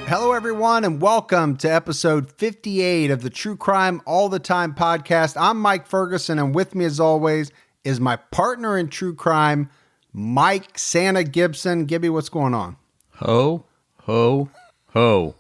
Hello, everyone, and welcome to episode 58 of the True Crime All the Time podcast. I'm Mike Ferguson, and with me, as always, is my partner in true crime, Mike Santa Gibson. Gibby, what's going on? Ho, ho, ho.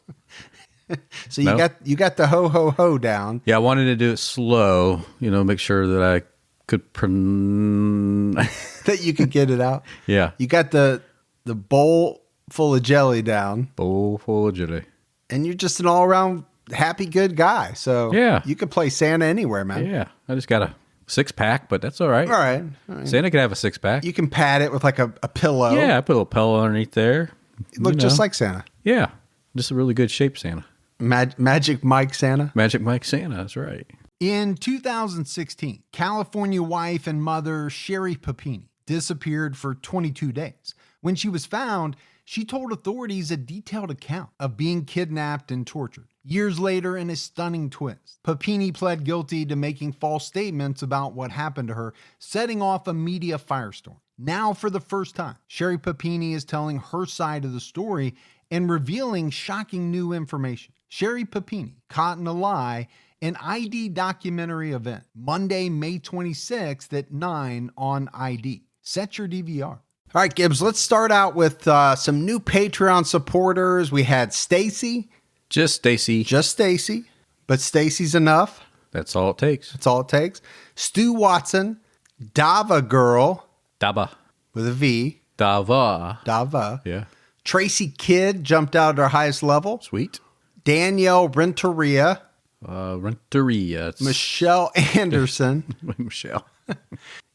So you got the ho, ho, ho down. Yeah, I wanted to do it slow, make sure that I could That you could get it out. Yeah. You got the bowl full of jelly down. Bowl full of jelly. And you're just an all-around happy, good guy. So yeah, you could play Santa anywhere, man. Yeah, I just got a six-pack, but that's all right. All right. Santa could have a six-pack. You can pat it with like a pillow. Yeah, I put a little pillow underneath there. You look just like Santa. Yeah, just a really good shape Santa. Magic Mike Santa? Magic Mike Santa, that's right. In 2016, California wife and mother Sherry Papini disappeared for 22 days. When she was found, she told authorities a detailed account of being kidnapped and tortured. Years later, in a stunning twist, Papini pled guilty to making false statements about what happened to her, setting off a media firestorm. Now, for the first time, Sherry Papini is telling her side of the story and revealing shocking new information. Sherry Papini, caught in a lie, an ID documentary event, Monday, May 26th at 9 on ID. Set your DVR. All right, Gibbs, let's start out with some new Patreon supporters. We had Stacy. Just Stacy. Just Stacy. But Stacy's enough. That's all it takes. That's all it takes. Stu Watson. Dava Girl. Dava. With a V. Dava. Dava. Yeah. Tracy Kidd jumped out at our highest level. Sweet. Danielle Renteria. Renteria. Michelle Anderson. Michelle.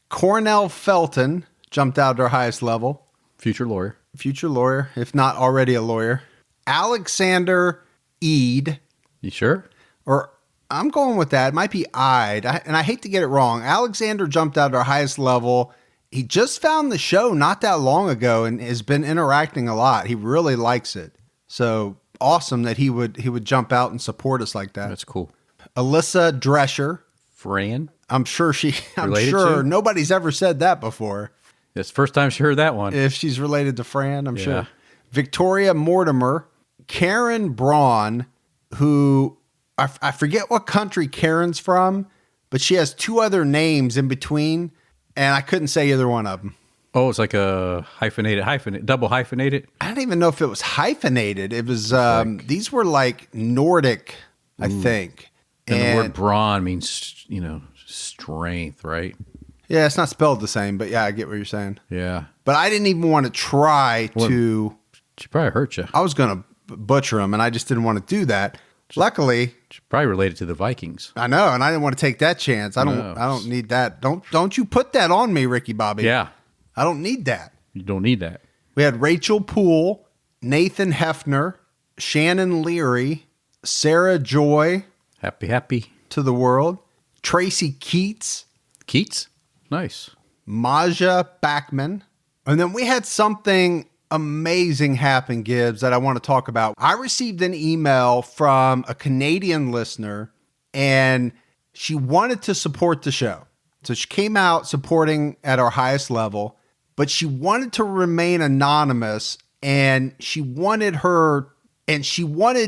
Cornell Felton jumped out at our highest level. Future lawyer, if not already a lawyer. Alexander Eid. You sure? Or I'm going with that. It might be Eid. And I hate to get it wrong. Alexander jumped out at our highest level. He just found the show not that long ago and has been interacting a lot. He really likes it. So awesome that he would jump out and support us like that. That's cool. Alyssa Drescher. Fran? I'm sure nobody's ever said that before. It's the first time she heard that one. If she's related to Fran, I'm sure. Victoria Mortimer, Karen Braun, who I forget what country Karen's from, but she has two other names in between, and I couldn't say either one of them. Oh, it's like a double hyphenated? I don't even know if it was hyphenated. It was, these were like Nordic, I think. And the word brawn means, strength, right? Yeah, it's not spelled the same, but yeah, I get what you're saying. Yeah. But I didn't even want to try to... She probably hurt you. I was going to butcher them, and I just didn't want to do that. Luckily... She's probably related to the Vikings. I know, and I didn't want to take that chance. I don't need that. Don't you put that on me, Ricky Bobby. Yeah. I don't need that. You don't need that. We had Rachel Poole, Nathan Hefner, Shannon Leary, Sarah Joy... Happy. To the world. Tracy Keats. Keats? Nice. Maja Backman. And then we had something amazing happen, Gibbs, that I want to talk about. I received an email from a Canadian listener, and she wanted to support the show. So she came out supporting at our highest level, but she wanted to remain anonymous, and she wanted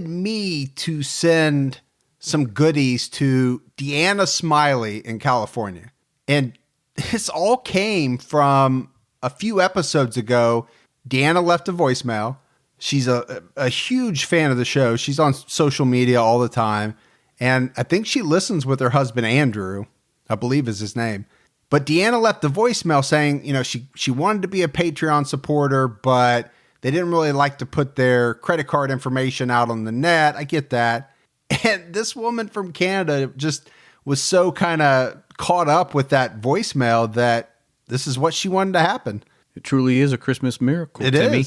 me to send some goodies to Deanna Smiley in California. And this all came from a few episodes ago. Deanna left a voicemail. She's a huge fan of the show. She's on social media all the time. And I think she listens with her husband, Andrew, I believe is his name. But Deanna left the voicemail saying, she wanted to be a Patreon supporter, but they didn't really like to put their credit card information out on the net. I get that. And this woman from Canada just was so kind of caught up with that voicemail that this is what she wanted to happen. It truly is a Christmas miracle, Timmy.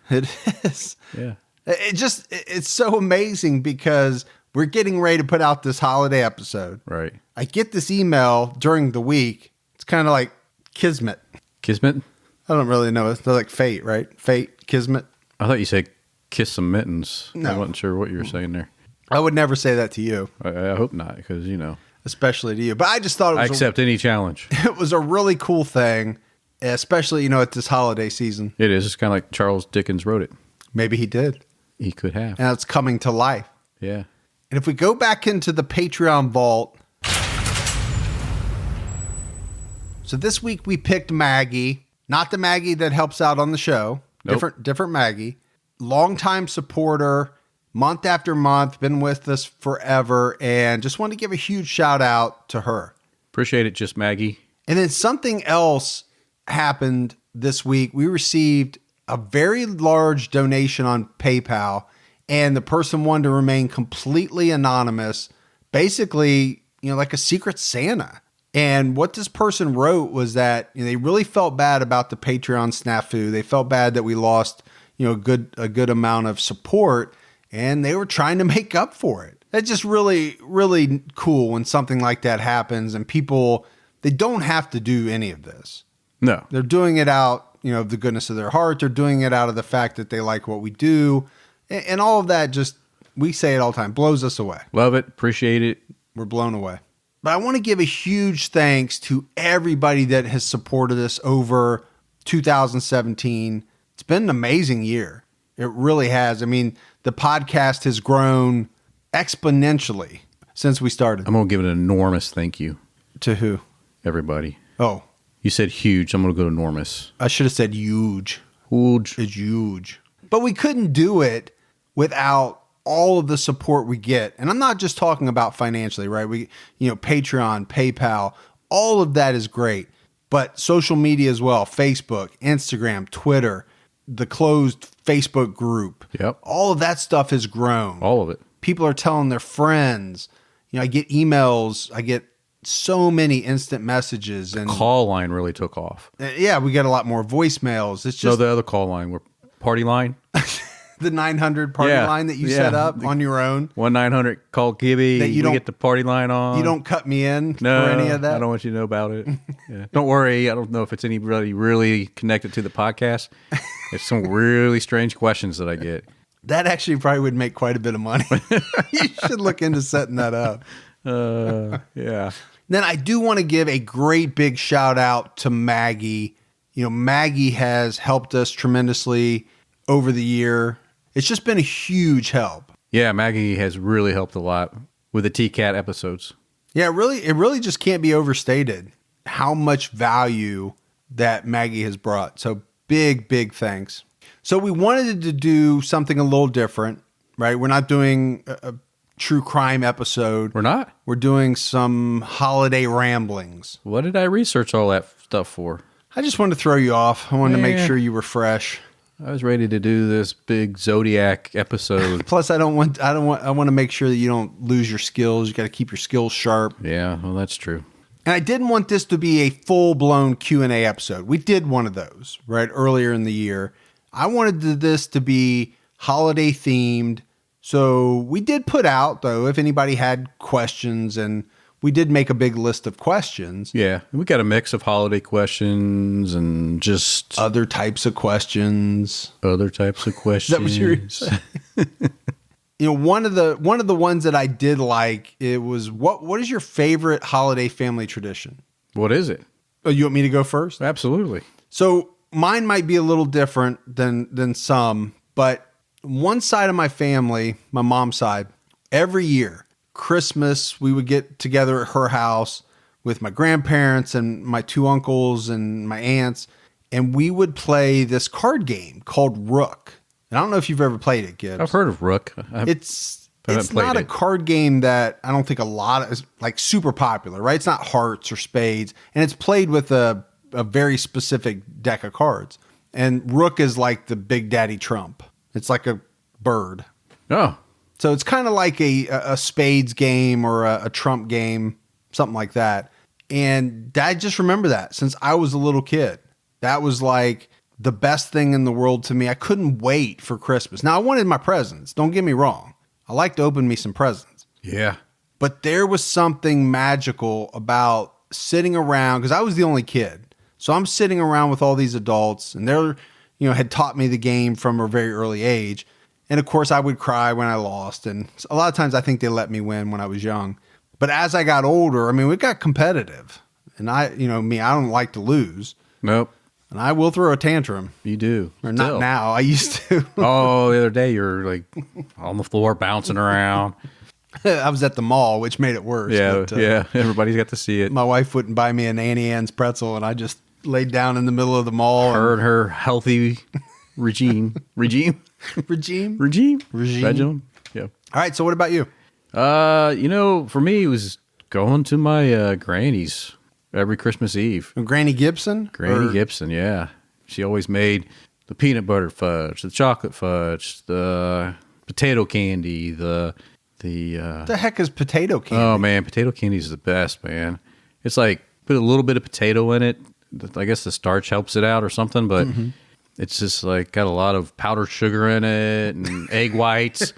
It is. Yeah. It's so amazing because we're getting ready to put out this holiday episode. Right. I get this email during the week. It's kind of like kismet. Kismet? I don't really know. It's like fate, right? Fate, kismet. I thought you said kiss some mittens. No. I wasn't sure what you were saying there. I would never say that to you. I hope not, because, Especially to you. But I just thought it was... I accept any challenge. It was a really cool thing, especially, at this holiday season. It is. It's kind of like Charles Dickens wrote it. Maybe he did. He could have. And it's coming to life. Yeah. And if we go back into the Patreon vault, so this week we picked Maggie, not the Maggie that helps out on the show. Nope. Different Maggie. Longtime supporter, month after month, been with us forever, and just want to give a huge shout out to her. Appreciate it, just Maggie. And then something else happened this week. We received a very large donation on PayPal, and the person wanted to remain completely anonymous, basically, like a secret Santa. And what this person wrote was that they really felt bad about the Patreon snafu. They felt bad that we lost, a good amount of support, and they were trying to make up for it. That's just really, really cool when something like that happens, and people, they don't have to do any of this. No. They're doing it out, of the goodness of their heart. They're doing it out of the fact that they like what we do, and all of that just, we say it all the time, blows us away. Love it. Appreciate it. We're blown away. But I want to give a huge thanks to everybody that has supported us over 2017. It's been an amazing year. It really has. I mean, the podcast has grown exponentially since we started. I'm going to give an enormous thank you. To who? Everybody. Oh. You said huge. I'm going to go enormous. I should have said huge. Huge. It's huge. But we couldn't do it without all of the support we get. And I'm not just talking about financially, right? We, Patreon, PayPal, all of that is great. But social media as well, Facebook, Instagram, Twitter, the closed Facebook group. Yep. All of that stuff has grown. All of it. People are telling their friends. I get emails. I get so many instant messages. And Call line really took off. Yeah, we get a lot more voicemails. It's just No, the other call line, party line. the 900 party line that you set up on your own. 1-900 call Gibby. That you we don't get the party line on. You don't cut me in no, for any of that? I don't want you to know about it. Yeah. Don't worry. I don't know if it's anybody really connected to the podcast. It's some really strange questions that I get. That actually probably would make quite a bit of money. You should look into setting that up. Yeah. Then I do want to give a great big shout out to Maggie. Maggie has helped us tremendously over the year. It's just been a huge help. Yeah, Maggie has really helped a lot with the TCAT episodes. Yeah, it really just can't be overstated how much value that Maggie has brought. So big, big thanks. So we wanted to do something a little different, right? We're not doing a true crime episode. We're not? We're doing some holiday ramblings. What did I research all that stuff for? I just wanted to throw you off. I wanted to make sure you were fresh. I was ready to do this big Zodiac episode. Plus, I want to make sure that you don't lose your skills. You got to keep your skills sharp. Yeah, well, that's true. And I didn't want this to be a full-blown Q&A episode. We did one of those, right, earlier in the year. I wanted this to be holiday themed. So we did put out, though, if anybody had questions, and we did make a big list of questions. Yeah, we got a mix of holiday questions and just other types of questions. Other types of questions. That was yours. One of the ones that I did like, it was what is your favorite holiday family tradition? What is it? Oh, you want me to go first? Absolutely. So mine might be a little different than some, but one side of my family, my mom's side, every year, Christmas, we would get together at her house with my grandparents and my two uncles and my aunts, and we would play this card game called Rook. And I don't know if you've ever played it, Gibbs. I've heard of Rook. It's not a card game that I don't think is like super popular, right? It's not hearts or spades, and it's played with a very specific deck of cards. And Rook is like the Big Daddy Trump. It's like a bird. Oh. So it's kind of like a spades game or a trump game, something like that. And I just remember that since I was a little kid. That was like the best thing in the world to me. I couldn't wait for Christmas. Now, I wanted my presents. Don't get me wrong. I like to open me some presents. Yeah. But there was something magical about sitting around, because I was the only kid. So I'm sitting around with all these adults, and they're, had taught me the game from a very early age. And of course, I would cry when I lost. And a lot of times I think they let me win when I was young. But as I got older, we got competitive. And I don't like to lose. Nope. And I will throw a tantrum. You do. Or not now. I used to. Oh, the other day you're like on the floor bouncing around. I was at the mall, which made it worse. Yeah, but, yeah. Everybody's got to see it. My wife wouldn't buy me an Annie Ann's pretzel, and I just laid down in the middle of the mall. Her healthy regime. Regime? Yeah. All right, so what about you? For me, it was going to my granny's every Christmas Eve. Granny Gibson? Granny Gibson, yeah. She always made the peanut butter fudge, the chocolate fudge, the potato candy, the What the heck is potato candy? Oh man, potato candy is the best, man. It's like put a little bit of potato in it. I guess the starch helps it out or something, but it's just like got a lot of powdered sugar in it and egg whites.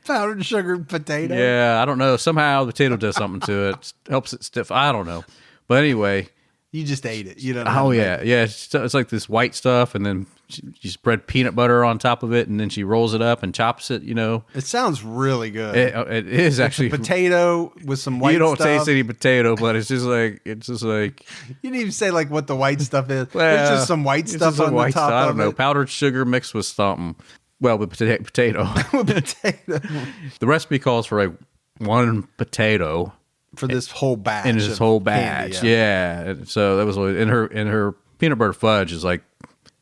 Powdered sugar potato? Yeah, I don't know. Somehow the potato does something to it. Helps it stiff. I don't know. But anyway. You just ate it. You don't know. Oh, yeah. Yeah. It's like this white stuff, and then she spread peanut butter on top of it, and then she rolls it up and chops it, It sounds really good. It is actually. Potato with some white stuff. You don't taste any potato, but it's just like. You didn't even say like what the white stuff is. Well, it's just some white stuff on the top I don't of know. it. Powdered sugar mixed with something. Well, with potato. With potato. The recipe calls for like one potato. For this whole batch. In this whole batch, candy, yeah. So that was in her peanut butter fudge is like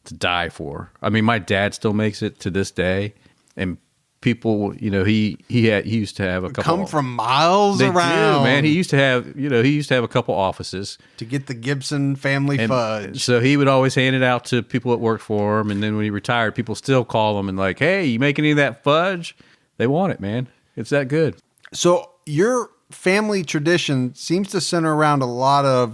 to die for. I mean, my dad still makes it to this day, and people, he used to have a couple. Come from miles around, man. He used to have a couple offices to get the Gibson family fudge. So he would always hand it out to people that worked for him, and then when he retired, people still call him and like, "Hey, you make any of that fudge?" They want it, man. It's that good. So your family tradition seems to center around a lot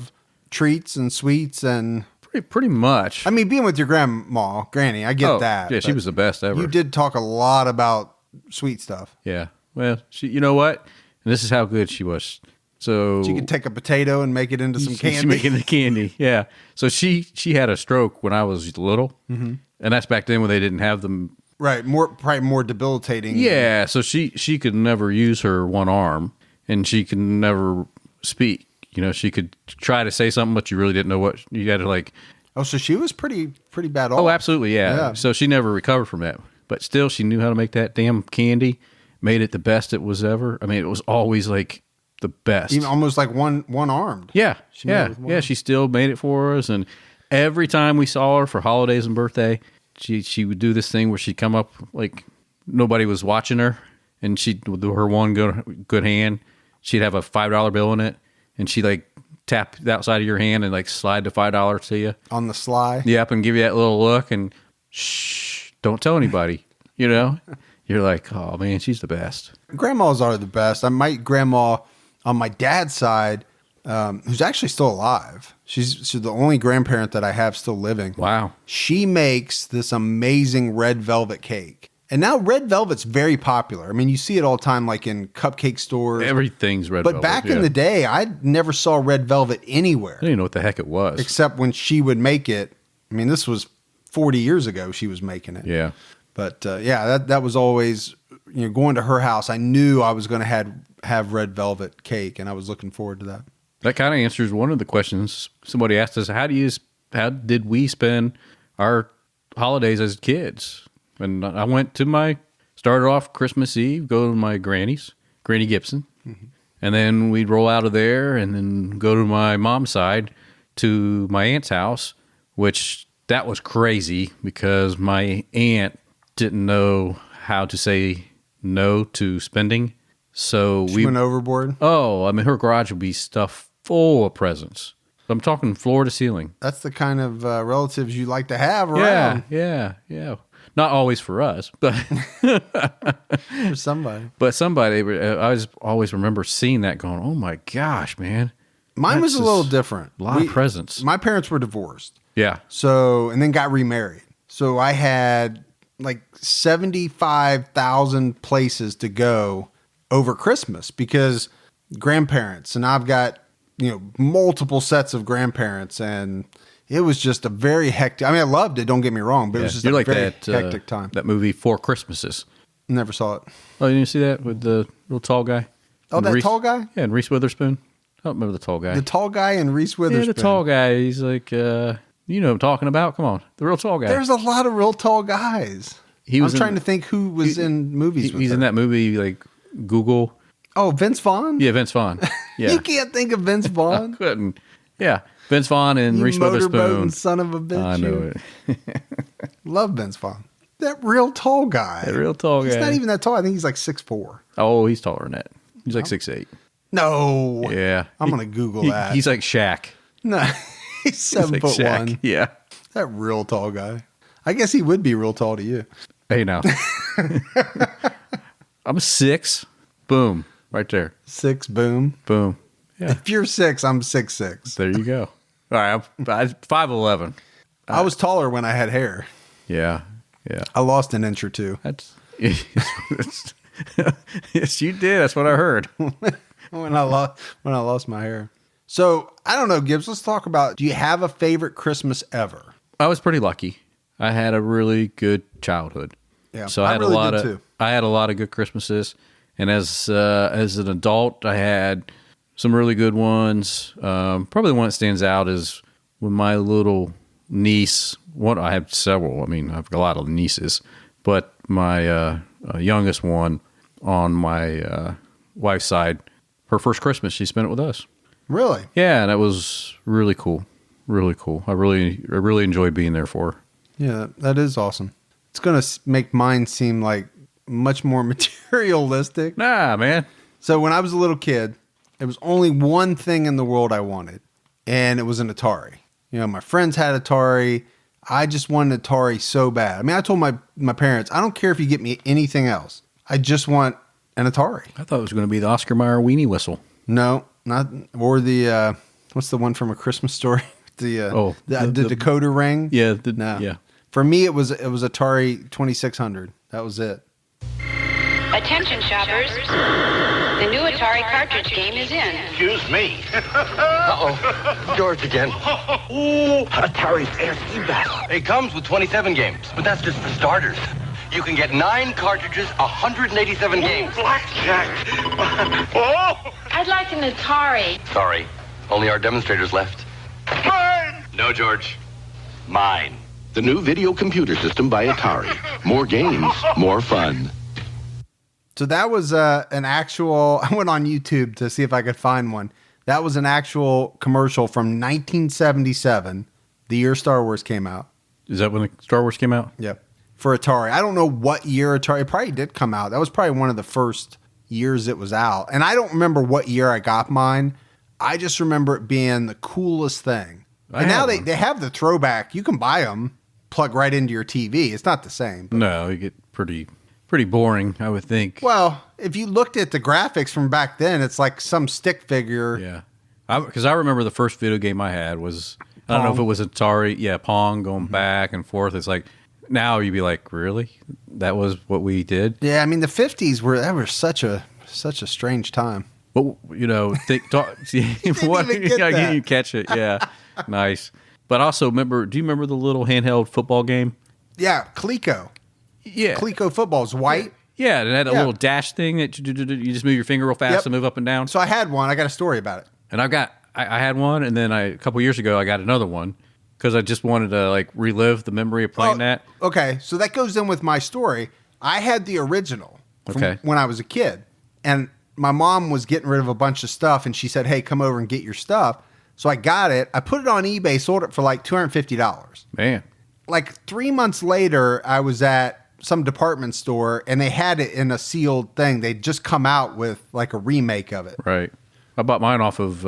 treats and sweets and pretty much. I mean, being with your granny, I get that. Yeah, she was the best ever. You did talk a lot about sweet stuff. Yeah. Well, you know what? And this is how good she was. So she could take a potato and make it into some candy. She's making the candy. Yeah. So she had a stroke when I was little, and that's back then when they didn't have them. Right. Probably more debilitating. Yeah. So she could never use her one arm. And she could never speak. She could try to say something, but you really didn't know what you had to like. Oh, so she was pretty bad off. Oh, absolutely, yeah. So she never recovered from that. But still, she knew how to make that damn candy. Made it the best it was ever. I mean, it was always like the best. Even almost like one armed. Yeah, She still made it for us, and every time we saw her for holidays and birthday, she would do this thing where she'd come up like nobody was watching her, and she'd with her one good hand. She'd have a $5 bill in it, and she'd like tap the outside of your hand and like slide the $5 to you on the sly. Yep, and give you that little look and shh, don't tell anybody. You're like, oh man, she's the best. Grandmas are the best. My grandma on my dad's side, who's actually still alive. She's the only grandparent that I have still living. Wow. She makes this amazing red velvet cake. And now red velvet's very popular. I mean, you see it all the time, like in cupcake stores. Everything's red velvet. But back in the day, I never saw red velvet anywhere. I didn't even know what the heck it was. Except when she would make it. I mean, this was 40 years ago she was making it. Yeah. But that was always, going to her house, I knew I was going to have red velvet cake, and I was looking forward to that. That kind of answers one of the questions somebody asked us. How did we spend our holidays as kids? And I started off Christmas Eve, go to my Granny Gibson. Mm-hmm. And then we'd roll out of there and then go to my mom's side to my aunt's house, which that was crazy because my aunt didn't know how to say no to spending. So we went overboard. Oh, I mean, her garage would be stuffed full of presents. I'm talking floor to ceiling. That's the kind of relatives you like to have around. Yeah. Not always for us, but for somebody. But somebody, I just always remember seeing that going, oh my gosh, man. Mine was a little different. A lot of presents. My parents were divorced. Yeah. So, and then got remarried. So I had like 75,000 places to go over Christmas because grandparents, and I've got, multiple sets of grandparents, and it was just a very hectic. I mean, I loved it. Don't get me wrong, but it was just a very hectic time. That movie, Four Christmases. Never saw it. Oh, you didn't see that with the little tall guy? Oh, that tall guy? Yeah, and Reese Witherspoon. I don't remember the tall guy. The tall guy and Reese Witherspoon. Yeah, the tall guy. He's like, You know what I'm talking about. Come on. The real tall guy. There's a lot of real tall guys. I'm trying to think who was in movies with He's her. in that movie, like, Google. Oh, Vince Vaughn? Yeah, Vince Vaughn. Yeah. You can't think of Vince Vaughn? Couldn't. Yeah. Vince Vaughn and Reese Witherspoon. Motorboating son of a bitch. I know it. Love Vince Vaughn. That real tall guy. That real tall guy. He's not even that tall. I think he's like 6'4". Oh, he's taller than that. He's like 6'8". No. Yeah. I'm going to Google that. He's like Shaq. No. He's 7'1". Shaq. Yeah. That real tall guy. I guess he would be real tall to you. Hey, now. I'm 6. Boom. Right there. 6, boom. Boom. Yeah. If you're 6, I'm 6'6". There you go. All right. I'm 5'11". I was taller when I had hair. Yeah. Yeah. I lost an inch or two. That's yes, you did. That's what I heard. when I lost my hair. So I don't know, Gibbs. Let's talk about. Do you have a favorite Christmas ever? I was pretty lucky. I had a really good childhood. Yeah, so I had really a lot did of. too. I had a lot of good Christmases, and as an adult, I had some really good ones. Probably the one that stands out is when my little niece. I have several. I mean, I've got a lot of nieces, but my youngest one on my wife's side, her first Christmas, she spent it with us. Really? Yeah, and that was really cool. Really cool. I really enjoyed being there for her. Yeah, that is awesome. It's going to make mine seem like much more materialistic. Nah, man. So when I was a little kid, there was only one thing in the world I wanted, and it was an Atari. You know, my friends had Atari. I just wanted Atari so bad. I mean, I told my parents, I don't care if you get me anything else. I just want an Atari. I thought it was going to be the Oscar Mayer weenie whistle. No, not or the what's the one from A Christmas Story? the decoder ring. Yeah, no. Yeah. For me, it was Atari 2600. That was it. Attention shoppers, the new Atari cartridge game is in. Excuse me. Uh-oh. George again. Atari's ASCII battle. It comes with 27 games, but that's just for starters. You can get 9 cartridges, 187 games. Blackjack. Oh! I'd like an Atari. Sorry, only our demonstrators left. Mine! No, George. Mine. The new video computer system by Atari. More games, more fun. So that was an actual. I went on YouTube to see if I could find one. That was an actual commercial from 1977, the year Star Wars came out. Is that when the Star Wars came out? Yep. For Atari. I don't know what year Atari. It probably did come out. That was probably one of the first years it was out. And I don't remember what year I got mine. I just remember it being the coolest thing. And now they have the throwback. You can buy them, plug right into your TV. It's not the same. No, you get pretty boring, I would think. Well, if you looked at the graphics from back then, it's like some stick figure. Yeah. Because I remember the first video game I had was, I don't know if it was Atari. Yeah, Pong, going back and forth. It's like, now you'd be like, really? That was what we did? Yeah, I mean, the 50s were such a strange time. But, you know, see, what, even get that. You catch it. Yeah. Nice. But also, do you remember the little handheld football game? Yeah, Coleco. Yeah. Coleco football is white. Yeah, it had a little dash thing that you just move your finger real fast and move up and down. So I had one. I got a story about it. And I had one, and then a couple years ago, I got another one because I just wanted to like relive the memory of playing that. Okay, so that goes in with my story. I had the original from when I was a kid, and my mom was getting rid of a bunch of stuff, and she said, "Hey, come over and get your stuff." So I got it. I put it on eBay, sold it for like $250. Man. Like 3 months later, I was at some department store, and they had it in a sealed thing. They'd just come out with like a remake of it. Right. I bought mine off of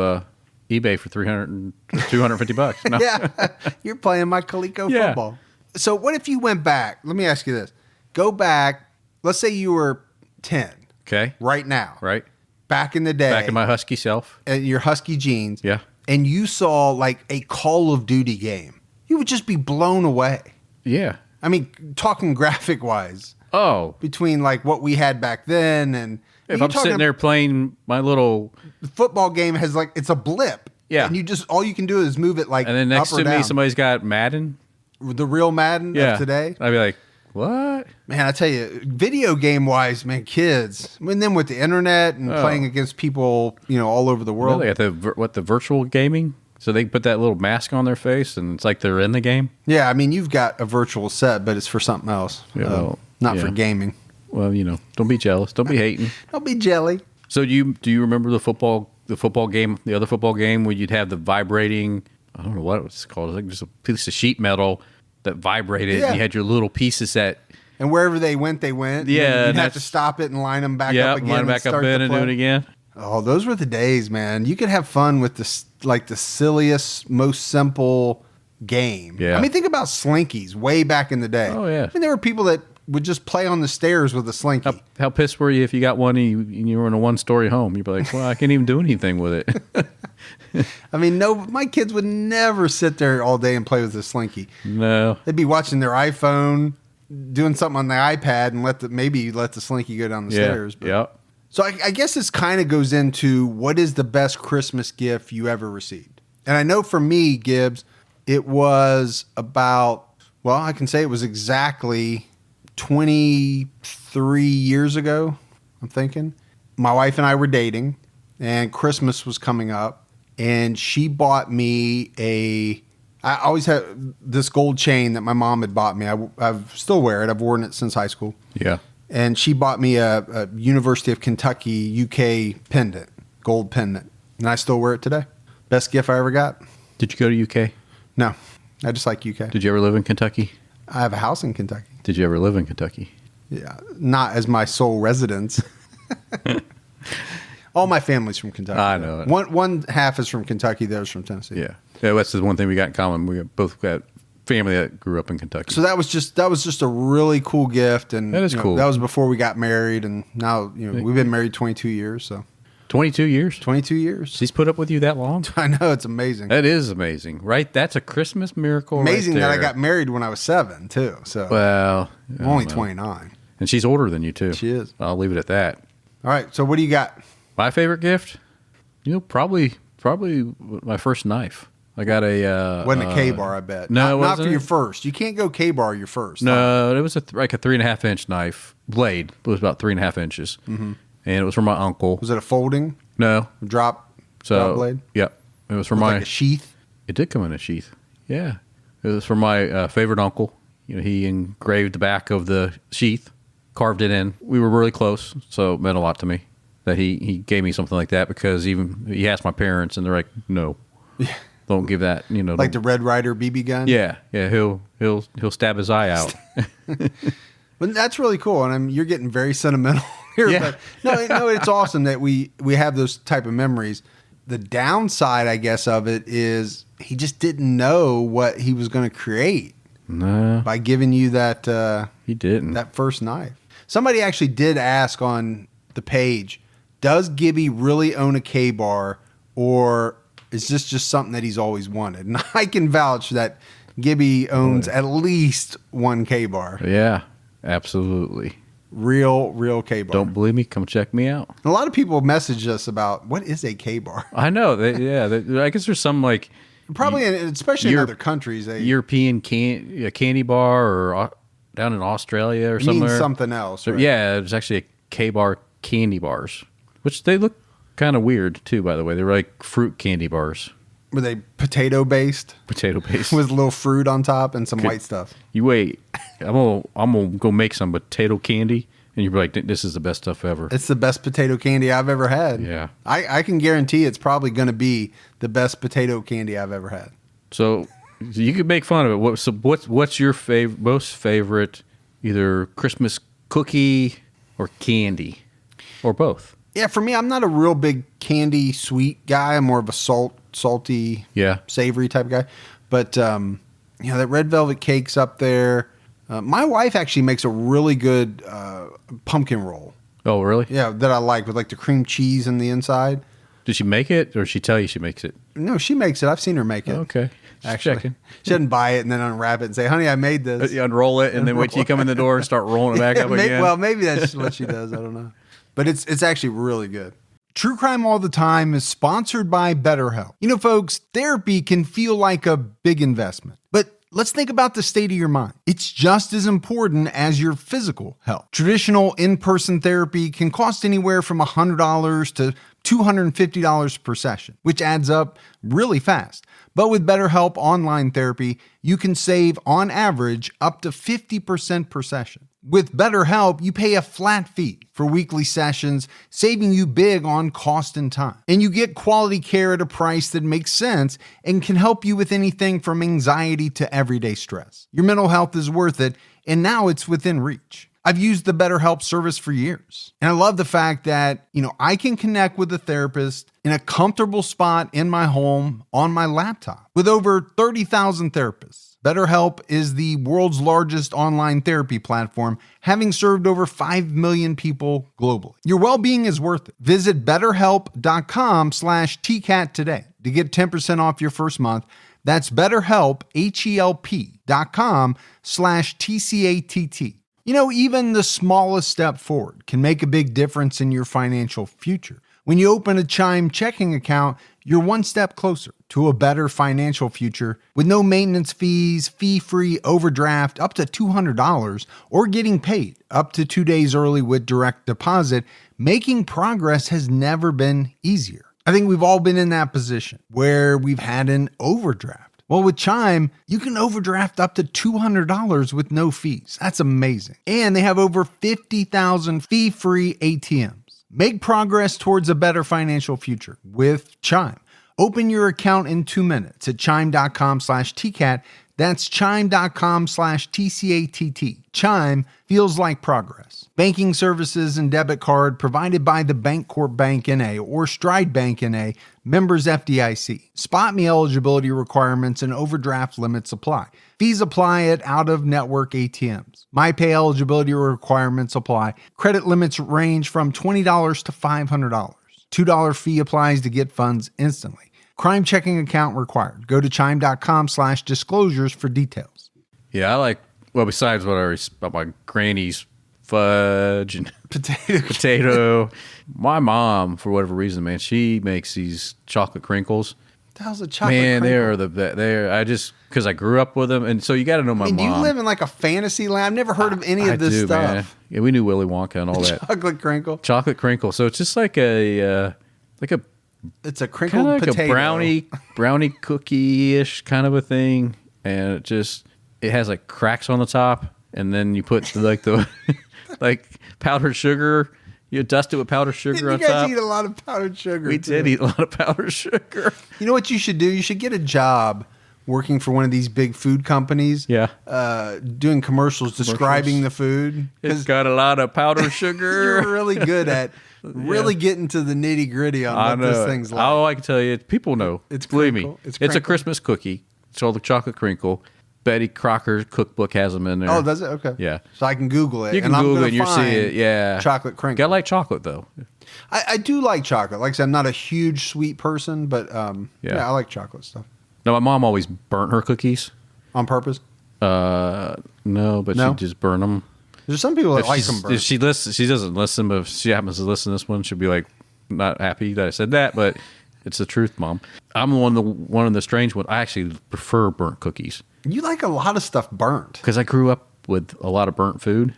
eBay for $250. No. Yeah, you're playing my Coleco football. So what if you went back? Let me ask you this. Go back. Let's say you were 10. Okay. Right now. Right. Back in the day. Back in my husky self. And your husky jeans. Yeah. And you saw like a Call of Duty game. You would just be blown away. Yeah. I mean, talking graphic wise. Oh. Between like what we had back then and... If I'm sitting there playing my little... The football game has like... It's a blip. Yeah. And all you can do is move it like and then next up or to me, down. somebody's got Madden. The real Madden of today. I'd be like, what? Man, I tell you, video game wise, man, kids. And then with the internet and playing against people, all over the world. Really? At the virtual gaming So they put that little mask on their face, and it's like they're in the game. Yeah, I mean, you've got a virtual set, but it's for something else. Yeah, well, not yeah. for gaming. Well, don't be jealous. Don't be hating. Don't be jelly. So do you remember the football game, the other football game where you'd have the vibrating, I don't know what it was called, it was like just a piece of sheet metal that vibrated. Yeah. And you had your little pieces that. And wherever they went, they went. Yeah. You'd have to stop it and line them back up again. Line them back up in and do it again. Oh, those were the days, man. You could have fun with the silliest, most simple game. Yeah. I mean, think about slinkies way back in the day. Oh, yeah. I mean, there were people that would just play on the stairs with a slinky. How pissed were you if you got one and you were in a 1-story home? You'd be like, well, I can't even do anything with it. I mean, my kids would never sit there all day and play with a slinky. No. They'd be watching their iPhone, doing something on the iPad, and maybe let the slinky go down the stairs. But. Yeah. So I guess this kind of goes into what is the best Christmas gift you ever received. And I know for me, Gibbs, it was I can say it was exactly 23 years ago, I'm thinking. My wife and I were dating, and Christmas was coming up, and she bought me I always had this gold chain that my mom had bought me. I still wear it. I've worn it since high school. Yeah. And she bought me a University of Kentucky UK pendant, gold pendant. And I still wear it today. Best gift I ever got. Did you go to UK? No, I just like UK. Did you ever live in Kentucky? I have a house in Kentucky. Did you ever live in Kentucky? Yeah, not as my sole residence. All my family's from Kentucky. I know it. One half is from Kentucky, the other's from Tennessee. Yeah. Yeah, that's the one thing we got in common. We both got family that grew up in Kentucky. So that was just a really cool gift, and that is cool. That was before we got married, and now we've been married 22 years. So 22 years. 22 years. She's put up with you that long. I know, it's amazing. That is amazing, right? That's a Christmas miracle. Amazing right that I there. got married when I was 7 too. So Well, I'm only 29. and she's older than you too. She is. I'll leave it at that. All right. So what do you got? My favorite gift, probably my first knife. I got a Wasn't a K-bar, I bet. No, not for wasn't your it? first. You can't go K-bar your first. No, it was like a 3.5 inch knife blade. It was about 3.5 inches, and it was from my uncle. Was it a folding No, drop blade? Yep, it was from With my like a sheath. It did come in a sheath. Yeah, it was from my favorite uncle. He engraved the back of the sheath, carved it in. We were really close, so it meant a lot to me that he gave me something like that, because even he asked my parents, and they're like, no. Don't give that, Like the Red Ryder BB gun? Yeah, he'll stab his eye out. But that's really cool, and you're getting very sentimental here. Yeah. But no, it's awesome that we have those type of memories. The downside, I guess, of it is he just didn't know what he was going to create No, by giving you that he didn't. that first knife. Somebody actually did ask on the page, does Gibby really own a K-bar, or is this just something that he's always wanted? And I can vouch that Gibby owns at least one K-bar. Yeah, absolutely. Real K-bar. Don't believe me? Come check me out. A lot of people message us about what is a K-bar. I know. I guess there's some like Probably, especially in other countries, European candy bar, or down in Australia or somewhere. means something else. Right? Yeah, there's actually a K-bar candy bars, which they look kind of weird too, by the way. They're like fruit candy bars. Were they potato-based? Potato-based. With a little fruit on top and some white stuff. You wait. I'm gonna go make some potato candy, and you'll be like, this is the best stuff ever. It's the best potato candy I've ever had. Yeah. I can guarantee it's probably going to be the best potato candy I've ever had. So you could make fun of it. What's your most favorite either Christmas cookie or candy, or both? Yeah, for me, I'm not a real big candy sweet guy. I'm more of a salty, savory type guy. But that red velvet cake's up there. My wife actually makes a really good pumpkin roll. Oh, really? Yeah, that I like, with like the cream cheese in the inside. Did she make it, or did she tell you she makes it? No, she makes it. I've seen her make it. Okay. Actually, checking. She doesn't buy it and then unwrap it and say, "Honey, I made this." You unroll it and then wait till you come in the door and start rolling it back up again. Well, maybe that's what she does. I don't know. But it's actually really good. True Crime All the Time is sponsored by BetterHelp. Folks, therapy can feel like a big investment, but let's think about the state of your mind. It's just as important as your physical health. Traditional in-person therapy can cost anywhere from $100 to $250 per session, which adds up really fast. But with BetterHelp Online Therapy, you can save, on average, up to 50% per session. With BetterHelp, you pay a flat fee for weekly sessions, saving you big on cost and time. And you get quality care at a price that makes sense and can help you with anything from anxiety to everyday stress. Your mental health is worth it, and now it's within reach. I've used the BetterHelp service for years. And I love the fact that, I can connect with a therapist in a comfortable spot in my home on my laptop. With over 30,000 therapists, BetterHelp is the world's largest online therapy platform, having served over 5 million people globally. Your well-being is worth it. Visit betterhelp.com/TCAT today to get 10% off your first month. That's BetterHelp, HELP.com/TCATT. Even the smallest step forward can make a big difference in your financial future. When you open a Chime checking account, you're one step closer to a better financial future with no maintenance fees, fee-free overdraft up to $200, or getting paid up to 2 days early with direct deposit. Making progress has never been easier. I think we've all been in that position where we've had an overdraft. Well, with Chime, you can overdraft up to $200 with no fees. That's amazing. And they have over 50,000 fee-free ATMs. Make progress towards a better financial future with Chime. Open your account in 2 minutes at chime.com/TCAT. That's chime.com/TCATT. Chime feels like progress. Banking services and debit card provided by the Bancorp Bank N.A. or Stride Bank N.A., members FDIC. Spot me eligibility requirements and overdraft limits apply. Fees apply at out-of-network ATMs. MyPay eligibility requirements apply. Credit limits range from $20 to $500. $2 fee applies to get funds instantly. Crime checking account required. Go to chime.com/disclosures for details. Yeah, besides what I already about my granny's fudge and potato. My mom, for whatever reason, man, she makes these chocolate crinkles. What the hell's a chocolate crinkle? Because I grew up with them, and so you got to know my mom. Do you live in like a fantasy land? I've never heard of any of this stuff. Man. Yeah, we knew Willy Wonka and all that. Chocolate crinkle. So it's just like it's a crinkled potato. A brownie cookie-ish kind of a thing, and it has like cracks on the top, and then you put the powdered sugar. You dust it with powdered sugar on top. You guys eat a lot of powdered sugar. We did eat a lot of powdered sugar. You know what you should do? You should get a job working for one of these big food companies. Yeah. Doing commercials describing the food. It's got a lot of powdered sugar. You're really good at getting to the nitty gritty on what this thing's like. Oh, I can tell you, people know. Believe me. It's a Christmas cookie. It's called the chocolate crinkle. Betty Crocker's cookbook has them in there. Oh, does it? Okay. Yeah. So I can Google it. You can Google it and you see it. Yeah. Chocolate crinkle. Gotta like chocolate, though. I do like chocolate. Like I said, I'm not a huge sweet person, but I like chocolate stuff. No, my mom always burnt her cookies. On purpose? No, but she just burn them. There's some people that like them burnt. If she doesn't listen, but if she happens to listen to this one, she'll be like, not happy that I said that, but it's the truth, Mom. I'm one of the strange ones. I actually prefer burnt cookies. You like a lot of stuff burnt. Because I grew up with a lot of burnt food.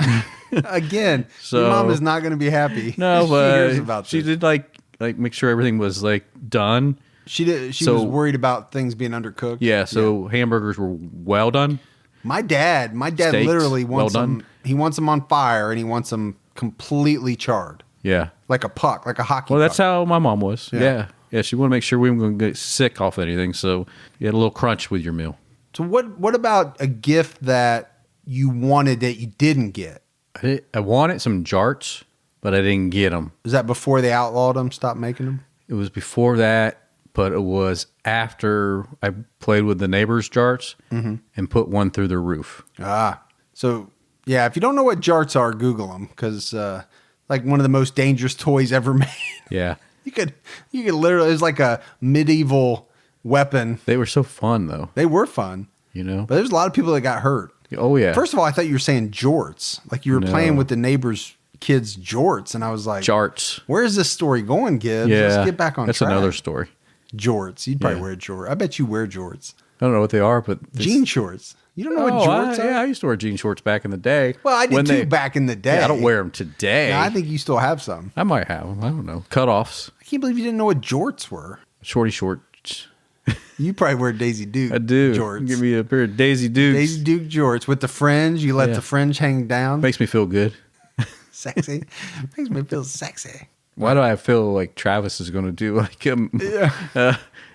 Again, your mom is not going to be happy. No, but she did like make sure everything was like done. She did. She was worried about things being undercooked. Yeah, so hamburgers were well done. My dad Steaks, literally wants them. He wants them on fire and he wants them completely charred. Yeah, like a puck, like a hockey. Well, puck. that's how my mom was. Yeah. She wanted to make sure we weren't going to get sick off anything, so you had a little crunch with your meal. So what about a gift that you wanted that you didn't get? I wanted some jarts, but I didn't get them. Was that before they outlawed them, stopped making them? It was before that, but it was after I played with the neighbors' jarts and put one through their roof. So yeah, if you don't know what jarts are, Google them, because like one of the most dangerous toys ever made. Yeah. You could literally, it was like a medieval weapon. They were so fun, though. They were fun. But there's a lot of people that got hurt. Oh, yeah. First of all, I thought you were saying jorts. Like you were playing with the neighbor's kids' jorts. And I was like, jarts. Where is this story going, Gibbs? Yeah. Let's get back on track. That's another story. Jorts. You'd probably wear jorts. I bet you wear jorts. I don't know what they are, but... Jean shorts. You don't know what jorts are? Yeah, I used to wear jean shorts back in the day. Well, I did too back in the day. Yeah, I don't wear them today. No, I think you still have some. I might have them. I don't know. Cutoffs. I can't believe you didn't know what jorts were. Shorty shorts. You probably wear Daisy Duke. I do. Jorts. Give me a pair of Daisy Dukes. Daisy Duke jorts with the fringe. You let the fringe hang down. Makes me feel good. Sexy. Makes me feel sexy. Why do I feel like Travis is going to do like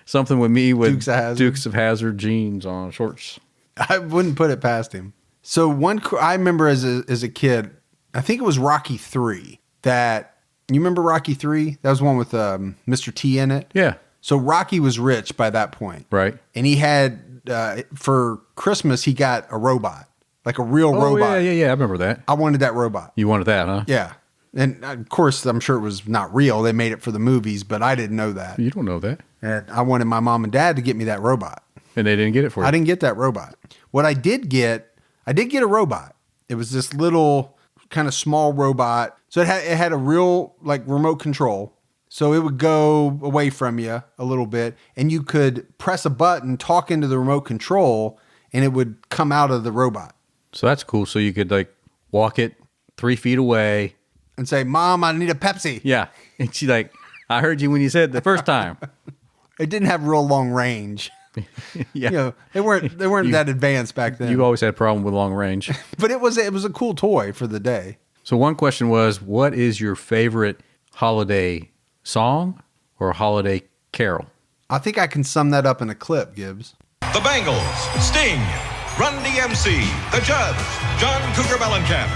something with me with Dukes of Hazzard jeans on shorts? I wouldn't put it past him. So I remember as a kid, I think it was Rocky 3. You remember Rocky 3? That was one with Mr. T in it. Yeah. So Rocky was rich by that point. Right. And he had, for Christmas, he got a robot, like a real robot. Yeah. I remember that. I wanted that robot. You wanted that, huh? Yeah. And of course, I'm sure it was not real. They made it for the movies, but I didn't know that. You don't know that. And I wanted my mom and dad to get me that robot. And they didn't get it for you. I didn't get that robot. What I did get a robot. It was this little kind of small robot. So it had a real like remote control. So it would go away from you a little bit and you could press a button, talk into the remote control, and it would come out of the robot. So that's cool. So you could like walk it 3 feet away and say, "Mom, I need a Pepsi." Yeah. And she's like, "I heard you when you said it the first time." It didn't have real long range. Yeah. You know, they weren't that advanced back then. You always had a problem with long range. But it was a cool toy for the day. So one question was, what is your favorite holiday song or holiday carol? I think I can sum that up in a clip, Gibbs. The Bangles, Sting, Run DMC, The Judge, John Cougar Mellencamp,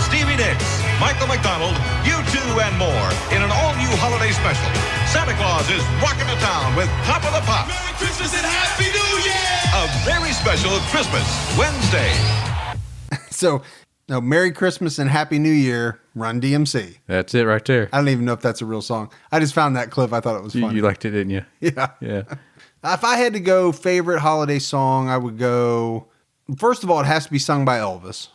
Stevie Nicks, Michael McDonald, U2, and more in an all-new holiday special. Santa Claus is rocking the town with Top of the Pops. Merry Christmas and Happy New Year! A very special Christmas Wednesday. So, no, Merry Christmas and Happy New Year, Run DMC. That's it right there. I don't even know if that's a real song. I just found that clip. I thought it was funny. You liked it, didn't you? Yeah. Yeah. If I had to go favorite holiday song, I would go, first of all, it has to be sung by Elvis.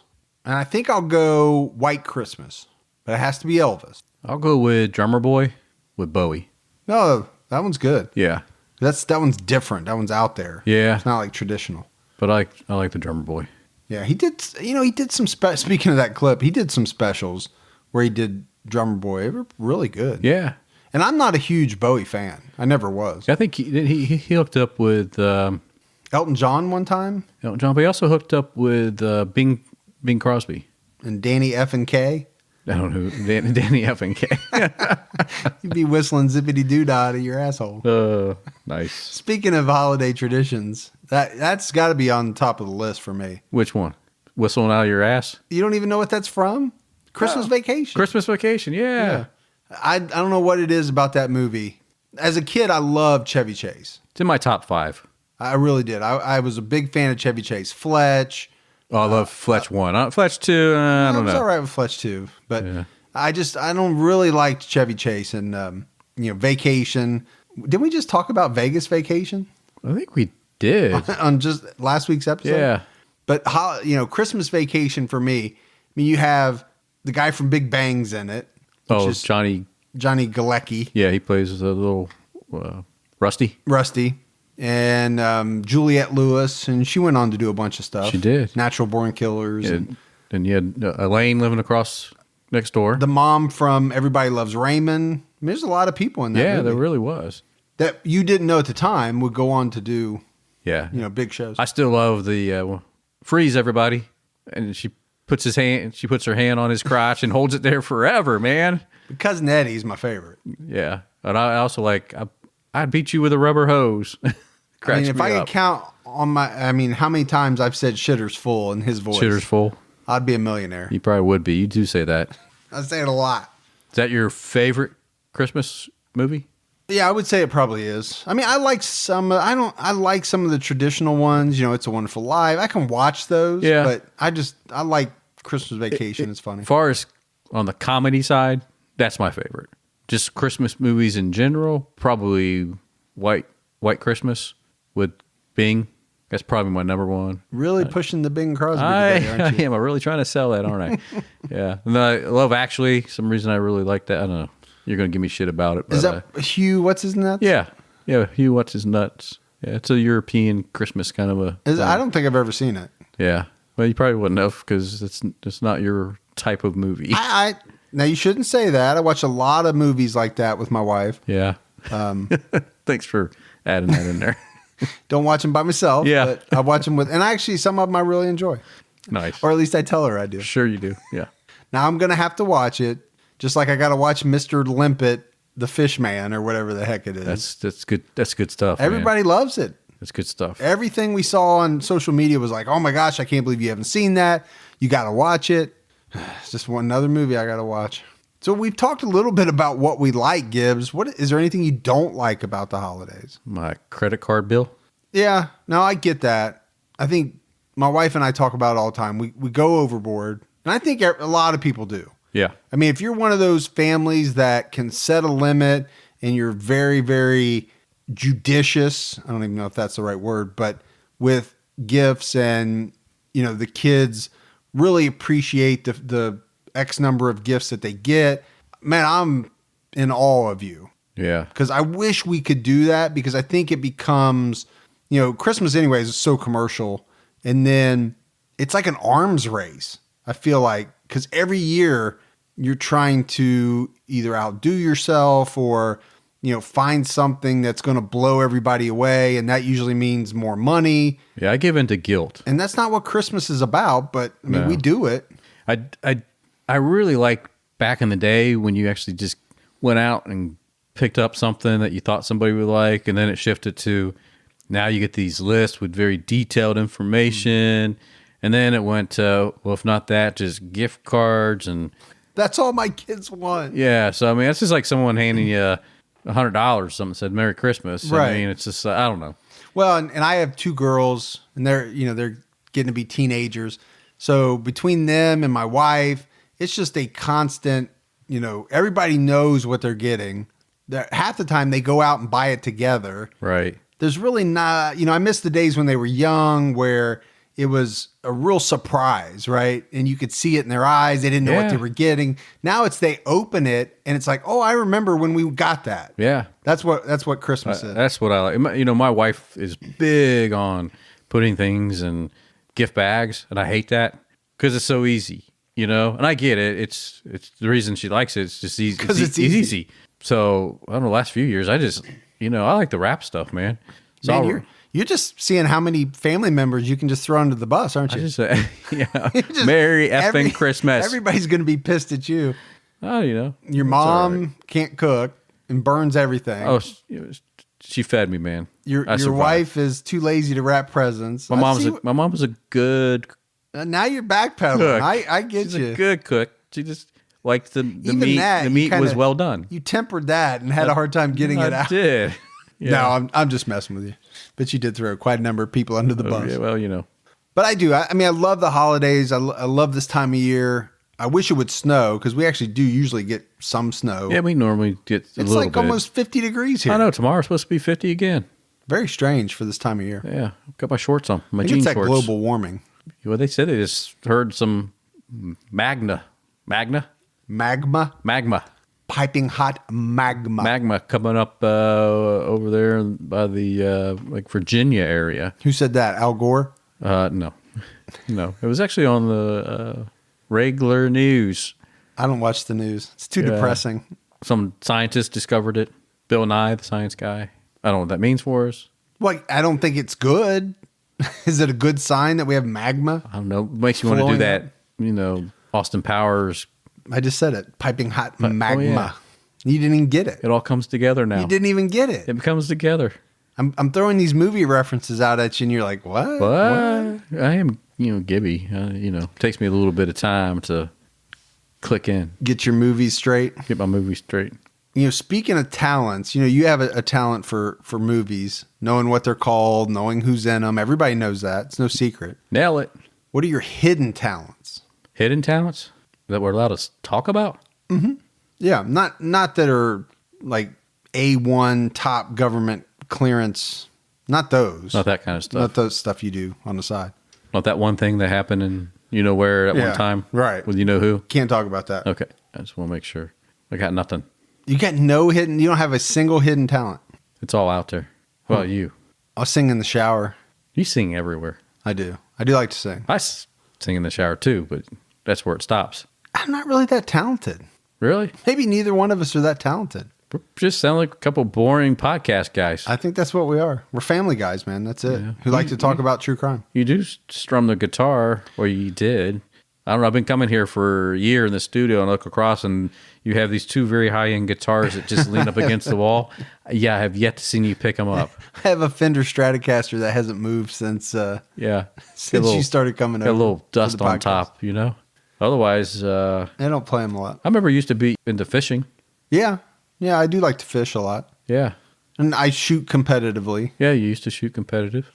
And I think I'll go White Christmas, but it has to be Elvis. I'll go with Drummer Boy with Bowie. No, that one's good. Yeah. That one's different. That one's out there. Yeah. It's not like traditional. But I like the Drummer Boy. Yeah, he did some, speaking of that clip, he did some specials where he did Drummer Boy. They were really good. Yeah. And I'm not a huge Bowie fan. I never was. I think he hooked up with Elton John one time. Elton John, but he also hooked up with Bing Crosby. And Danny F and K. I don't know who, Danny F and K. You'd be whistling zippity doo dah to your asshole. Nice. Speaking of holiday traditions, that's got to be on top of the list for me. Which one? Whistling out of your ass? You don't even know what that's from? Christmas Vacation. Christmas Vacation, yeah. I don't know what it is about that movie. As a kid, I loved Chevy Chase. It's in my top 5. I really did. I was a big fan of Chevy Chase. Fletch. Oh, I love Fletch 1. Fletch 2, I don't know. I was all right with Fletch 2. But I don't really like Chevy Chase and, Vacation. Didn't we just talk about Vegas Vacation? I think we did. On just last week's episode? Yeah. But, Christmas Vacation for me, I mean, you have the guy from Big Bang's in it. Oh, Johnny Galecki. Yeah, he plays a little Rusty. And Juliette Lewis, and she went on to do a bunch of stuff. She did. Natural Born Killers. And you had Elaine living across next door. The mom from Everybody Loves Raymond. I mean, there's a lot of people in that movie. There really was. That you didn't know at the time would go on to do, big shows. I still love the Freeze Everybody. And she puts her hand on his crotch and holds it there forever, man. Cousin Eddie's my favorite. Yeah. And I also like, I'd beat you with a rubber hose. If I could count on how many times I've said shitter's full in his voice. Shitter's full. I'd be a millionaire. You probably would be. You do say that. I say it a lot. Is that your favorite Christmas movie? Yeah, I would say it probably is. I mean, I like some of the traditional ones, It's a Wonderful Life. I can watch those, but I like Christmas Vacation. It's funny. As far as on the comedy side, that's my favorite. Just Christmas movies in general, probably White Christmas with Bing. That's probably my number one. Really pushing the Bing Crosby today, aren't you? I am. I'm really trying to sell that, aren't I? Yeah. And I love Actually. Some reason I really like that. I don't know. You're going to give me shit about it. But, is that Hugh What's His Nuts? Yeah. Yeah, Hugh What's His Nuts. Yeah, it's a European Christmas kind of a thing. I don't think I've ever seen it. Yeah. Well, you probably wouldn't have because it's not your type of movie. Now you shouldn't say that. I watch a lot of movies like that with my wife. Yeah. Thanks for adding that in there. Don't watch them by myself. Yeah. But I watch them and actually some of them I really enjoy. Nice. Or at least I tell her I do. Sure you do. Yeah. Now I'm going to have to watch it, just like I got to watch Mr. Limpet, the Fish Man, or whatever the heck it is. That's good. That's good stuff. Everybody loves it. That's good stuff. Everything we saw on social media was like, oh my gosh, I can't believe you haven't seen that. You got to watch it. It's just another movie I got to watch. So we've talked a little bit about what we like, Gibbs. Is there anything you don't like about the holidays? My credit card bill. Yeah, no, I get that. I think my wife and I talk about it all the time. We go overboard, and I think a lot of people do. Yeah. I mean, if you're one of those families that can set a limit and you're very, very judicious, I don't even know if that's the right word, but with gifts and, the kids really appreciate the X number of gifts that they get, man, I'm in awe of you. Yeah. Because I wish we could do that because I think it becomes, Christmas anyways is so commercial. And then it's like an arms race. I feel like, because every year you're trying to either outdo yourself or, find something that's going to blow everybody away. And that usually means more money. Yeah. I give into guilt. And that's not what Christmas is about, but I mean, we do it. I really like back in the day when you actually just went out and picked up something that you thought somebody would like. And then it shifted to now you get these lists with very detailed information. And then it went to, well, if not that, just gift cards. And that's all my kids want. Yeah. So, I mean, that's just like someone handing you $100 or something, said Merry Christmas. Right. I mean, it's just, I don't know. Well, and I have two girls and they're getting to be teenagers. So between them and my wife, it's just a constant, everybody knows what they're getting. Half the time they go out and buy it together. Right. There's really not, I miss the days when they were young where it was a real surprise, right? And you could see it in their eyes. They didn't know what they were getting. Now they open it and it's like, oh, I remember when we got that. Yeah. That's what Christmas is. That's what I like. My wife is big on putting things in gift bags, and I hate that because it's so easy, and I get it. It's the reason she likes it. It's just easy. Because it's easy. So I don't know, the last few years, I just, I like the wrap stuff, man. So man, you're just seeing how many family members you can just throw under the bus, aren't you? Merry effing Christmas. Everybody's going to be pissed at you. Oh, your mom can't cook and burns everything. Oh, she fed me, man. Your wife is too lazy to wrap presents. My mom was a good. Now you're backpedaling. I get She's you. a good cook. She just liked the meat. The meat was well done. You tempered that and had a hard time getting it out. I did. Yeah. No, I'm just messing with you. But you did throw quite a number of people under the bus. Yeah, well, But I do. I mean, I love the holidays. I love this time of year. I wish it would snow because we actually do usually get some snow. Yeah, we normally get a little bit. Almost 50 degrees here. I know. Tomorrow's supposed to be 50 again. Very strange for this time of year. Yeah. I've got my shorts on. My I think jean it's that shorts. global warming. Well, they said they just heard some magma. Piping hot magma coming up over there by the Virginia area. Who said that? Al Gore? No. It was actually on the regular news. I don't watch the news. It's too depressing. Some scientist discovered it. Bill Nye, the science guy. I don't know what that means for us. Well, I don't think it's good. Is it a good sign that we have magma? I don't know. It makes you want to do that. Austin Powers. I just said it. Piping hot magma. Oh, yeah. You didn't even get it. It all comes together now. You didn't even get it. It comes together. I'm throwing these movie references out at you, and you're like, what? What? I am, Gibby. It takes me a little bit of time to click in. Get your movies straight. Get my movies straight. Speaking of talents, you have a talent for movies, knowing what they're called, knowing who's in them. Everybody knows that. It's no secret. Nail it. What are your hidden talents? Hidden talents that we're allowed to talk about? Mm-hmm. Yeah, not that are like A1 top government clearance. Not those. Not that kind of stuff. Not those stuff you do on the side. Not that one thing that happened in where at one time. Right. With who? Can't talk about that. Okay. I just want to make sure. I got nothing. You got no hidden. You don't have a single hidden talent. It's all out there. What about you? I'll sing in the shower. You sing everywhere. I do. I do like to sing. Sing in the shower too, but that's where it stops. I'm not really that talented. Really? Maybe neither one of us are that talented. We just sound like a couple boring podcast guys. I think that's what we are. We're family guys, man. That's it. Yeah. Who like to talk about true crime. You do strum the guitar, or you did. I don't know. I've been coming here for a year in the studio and look across, and you have these two very high-end guitars that just lean up against the wall. Yeah, I have yet to see you pick them up. I have a Fender Stratocaster that hasn't moved since Yeah. since you started coming Got over. a little to dust the on podcast. top, you know? Otherwise, I don't play them a lot. I remember I used to be into fishing. Yeah. Yeah, I do like to fish a lot. Yeah. And I shoot competitively. Yeah, you used to shoot competitive.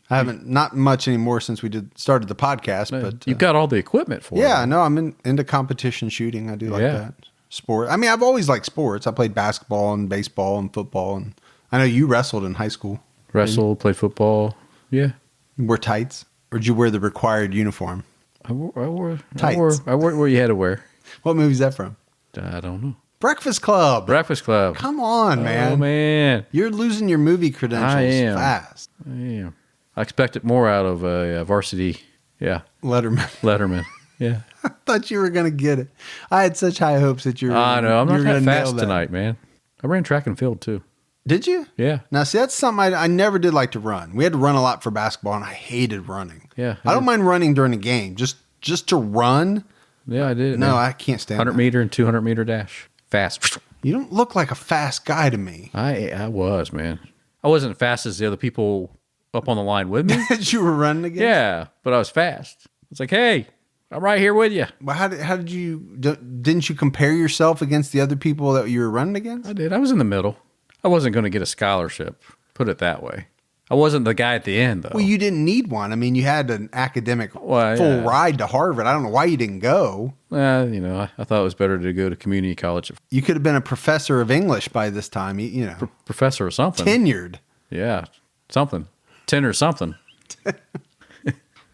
I haven't, not much anymore since we started the podcast, but You've got all the equipment for it. yeah, no, I'm into competition shooting. I do like Yeah. that. Sport. I mean, I've always liked sports. I played basketball and baseball and football, and I know you wrestled in high school. Wrestle, play football. Yeah. You wore tights, or did you wear the required uniform? I wore Tights. I wore what you had to wear. What movie is that from? I don't know. Breakfast Club. Breakfast Club. Come on, man. Oh, man. You're losing your movie credentials I am. fast. Yeah. I expected more out of a varsity. Yeah. Letterman. Yeah. I thought you were going to get it. I had such high hopes that you were I know. I'm you not were that gonna nail fast that. tonight, man. I ran track and field, too. Did you? Yeah. Now, see, that's something I never did like to run. We had to run a lot for basketball, and I hated running. Yeah. I don't mind running during a game. Just to run, Yeah, I did. no, man. I can't stand 100 that. meter and 200 meter dash. Fast. You don't look like a fast guy to me. I was, man. I wasn't fast as the other people up on the line with me. That you were running against? Yeah, but I was fast. It's like, hey, I'm right here with you. Well, how did you, didn't you compare yourself against the other people that you were running against? I did. I was in the middle. I wasn't going to get a scholarship, put it that way. I wasn't the guy at the end, though. Well, you didn't need one. I mean, you had an academic Well, full yeah. ride to Harvard. I don't know why you didn't go. I thought it was better to go to community college. You could have been a professor of English by this time, you know, Professor or something. tenured. Yeah, something. 10 or something.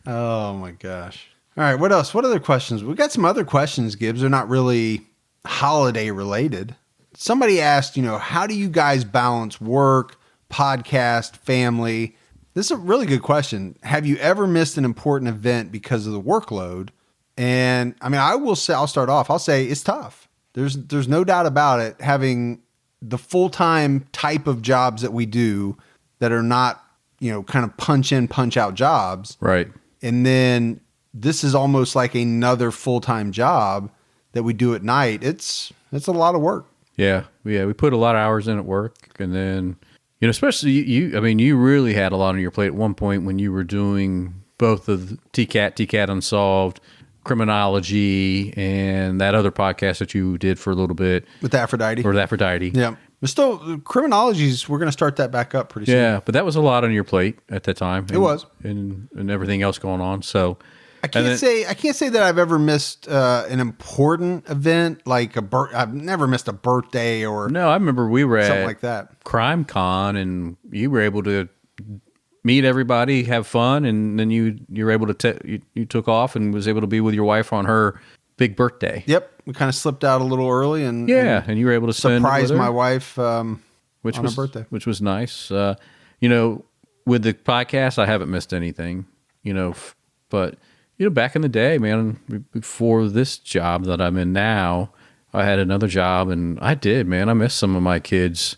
Oh my gosh. All right. What else? What other questions? We got some other questions, Gibbs. They're not really holiday related. Somebody asked, how do you guys balance work, podcast, family? This is a really good question. Have you ever missed an important event because of the workload? And I mean, I'll start off. I'll say it's tough. There's no doubt about it. Having the full-time type of jobs that we do that are not, kind of punch in, punch out jobs. Right. And then this is almost like another full-time job that we do at night. It's a lot of work. Yeah. We put a lot of hours in at work. And then, especially you really had a lot on your plate at one point when you were doing both the TCAT Unsolved, Criminology, and that other podcast that you did for a little bit. With Aphrodite. Or Aphrodite. Yeah. But still, Criminologies, we're going to start that back up pretty soon. Yeah, but that was a lot on your plate at that time. It was. And everything else going on. So I can't say that I've ever missed an important event, like I've never missed a birthday or no, I remember we were something at like that. Crime Con, and you were able to meet everybody, have fun, and then you were able to you took off and was able to be with your wife on her big birthday. Yep, we kind of slipped out a little early and and you were able to surprise with her, my wife which on was her birthday, which was nice. With the podcast, I haven't missed anything. But back in the day, man, before this job that I'm in now, I had another job, and I missed some of my kids'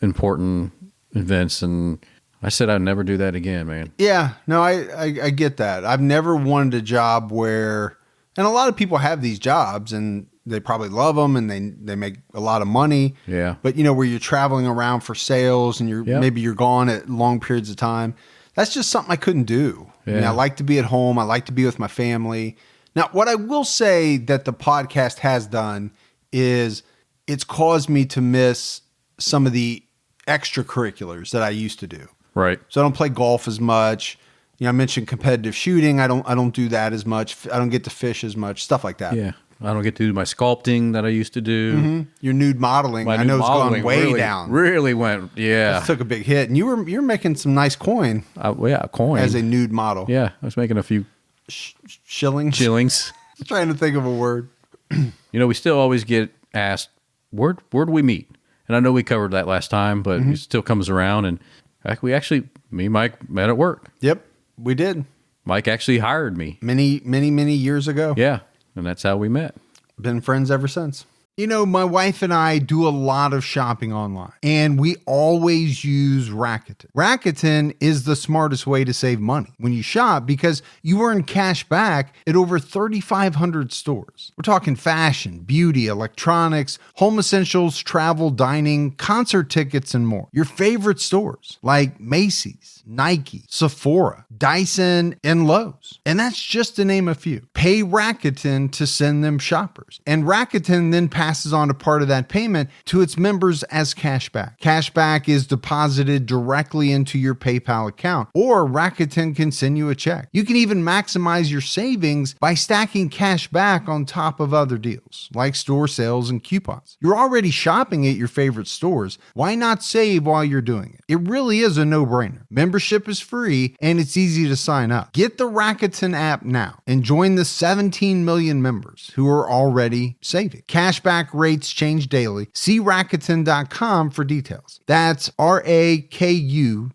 important events, and I said I'd never do that again, man. Yeah, no, I get that. I've never wanted a job where, and a lot of people have these jobs, and they probably love them, and they make a lot of money. Yeah. But where you're traveling around for sales, and maybe you're gone at long periods of time. That's just something I couldn't do. Yeah. I mean, I like to be at home. I like to be with my family. Now, what I will say that the podcast has done is it's caused me to miss some of the extracurriculars that I used to do. Right. So I don't play golf as much. I mentioned competitive shooting. I don't do that as much. I don't get to fish as much. Stuff like that. Yeah. I don't get to do my sculpting that I used to do. Mm-hmm. Your nude modeling. I know it's gone way down. Really went. Yeah. That took a big hit. And you're making some nice coin coin as a nude model. Yeah. I was making a few shillings. Trying to think of a word. We still always get asked, where do we meet? And I know we covered that last time, but it still comes around. And me and Mike met at work. Yep, we did. Mike actually hired me. Many years ago. Yeah, and that's how we met. Been friends ever since. You know, my wife and I do a lot of shopping online, and we always use Rakuten. Rakuten is the smartest way to save money when you shop because you earn cash back at over 3,500 stores. We're talking fashion, beauty, electronics, home essentials, travel, dining, concert tickets, and more. Your favorite stores like Macy's, Nike, Sephora, Dyson, and Lowe's. And that's just to name a few. Pay Rakuten to send them shoppers. And Rakuten then passes on a part of that payment to its members as cashback. Cashback is deposited directly into your PayPal account, or Rakuten can send you a check. You can even maximize your savings by stacking cash back on top of other deals, like store sales and coupons. You're already shopping at your favorite stores. Why not save while you're doing it? It really is a no-brainer. Membership is free, and it's easy to sign up. Get the Rakuten app now and join the 17 million members who are already saving. Cashback rates change daily. See Rakuten.com for details. That's Rakuten.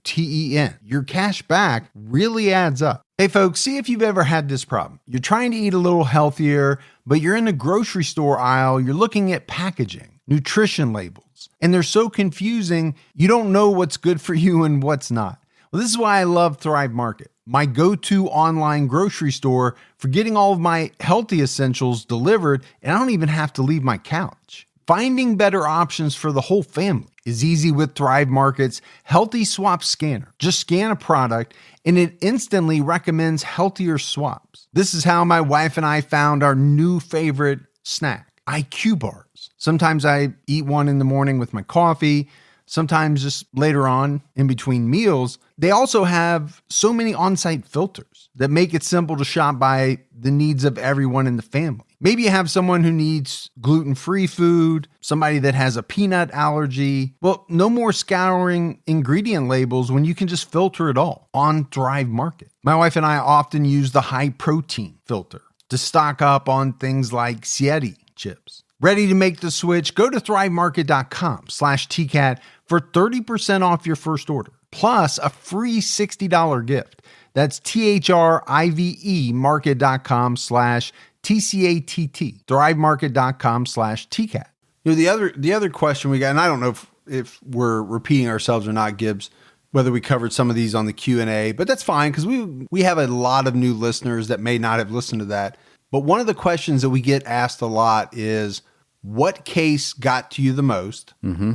Your cash back really adds up. Hey folks, see if you've ever had this problem. You're trying to eat a little healthier, but you're in the grocery store aisle, you're looking at packaging, nutrition labels, and they're so confusing, you don't know what's good for you and what's not. Well, this is why I love Thrive Market, my go-to online grocery store for getting all of my healthy essentials delivered, and I don't even have to leave my couch. Finding better options for the whole family is easy with Thrive Market's Healthy Swap Scanner. Just scan a product, and it instantly recommends healthier swaps. This is how my wife and I found our new favorite snack, IQ bars. Sometimes I eat one in the morning with my coffee, sometimes just later on in between meals. They also have so many on-site filters that make it simple to shop by the needs of everyone in the family. Maybe you have someone who needs gluten-free food, somebody that has a peanut allergy. Well, no more scouring ingredient labels when you can just filter it all on Thrive Market. My wife and I often use the high protein filter to stock up on things like Sieti chips. Ready to make the switch? Go to thrivemarket.com/TCAT for 30% off your first order, plus a free $60 gift. That's THRIVE market.com/TCATT, thrivemarket.com/TCAT. You know, the other question we got, and I don't know if we're repeating ourselves or not, Gibbs, whether we covered some of these on the Q&A, but that's fine because we have a lot of new listeners that may not have listened to that. But one of the questions that we get asked a lot is, what case got to you the most? Mm-hmm.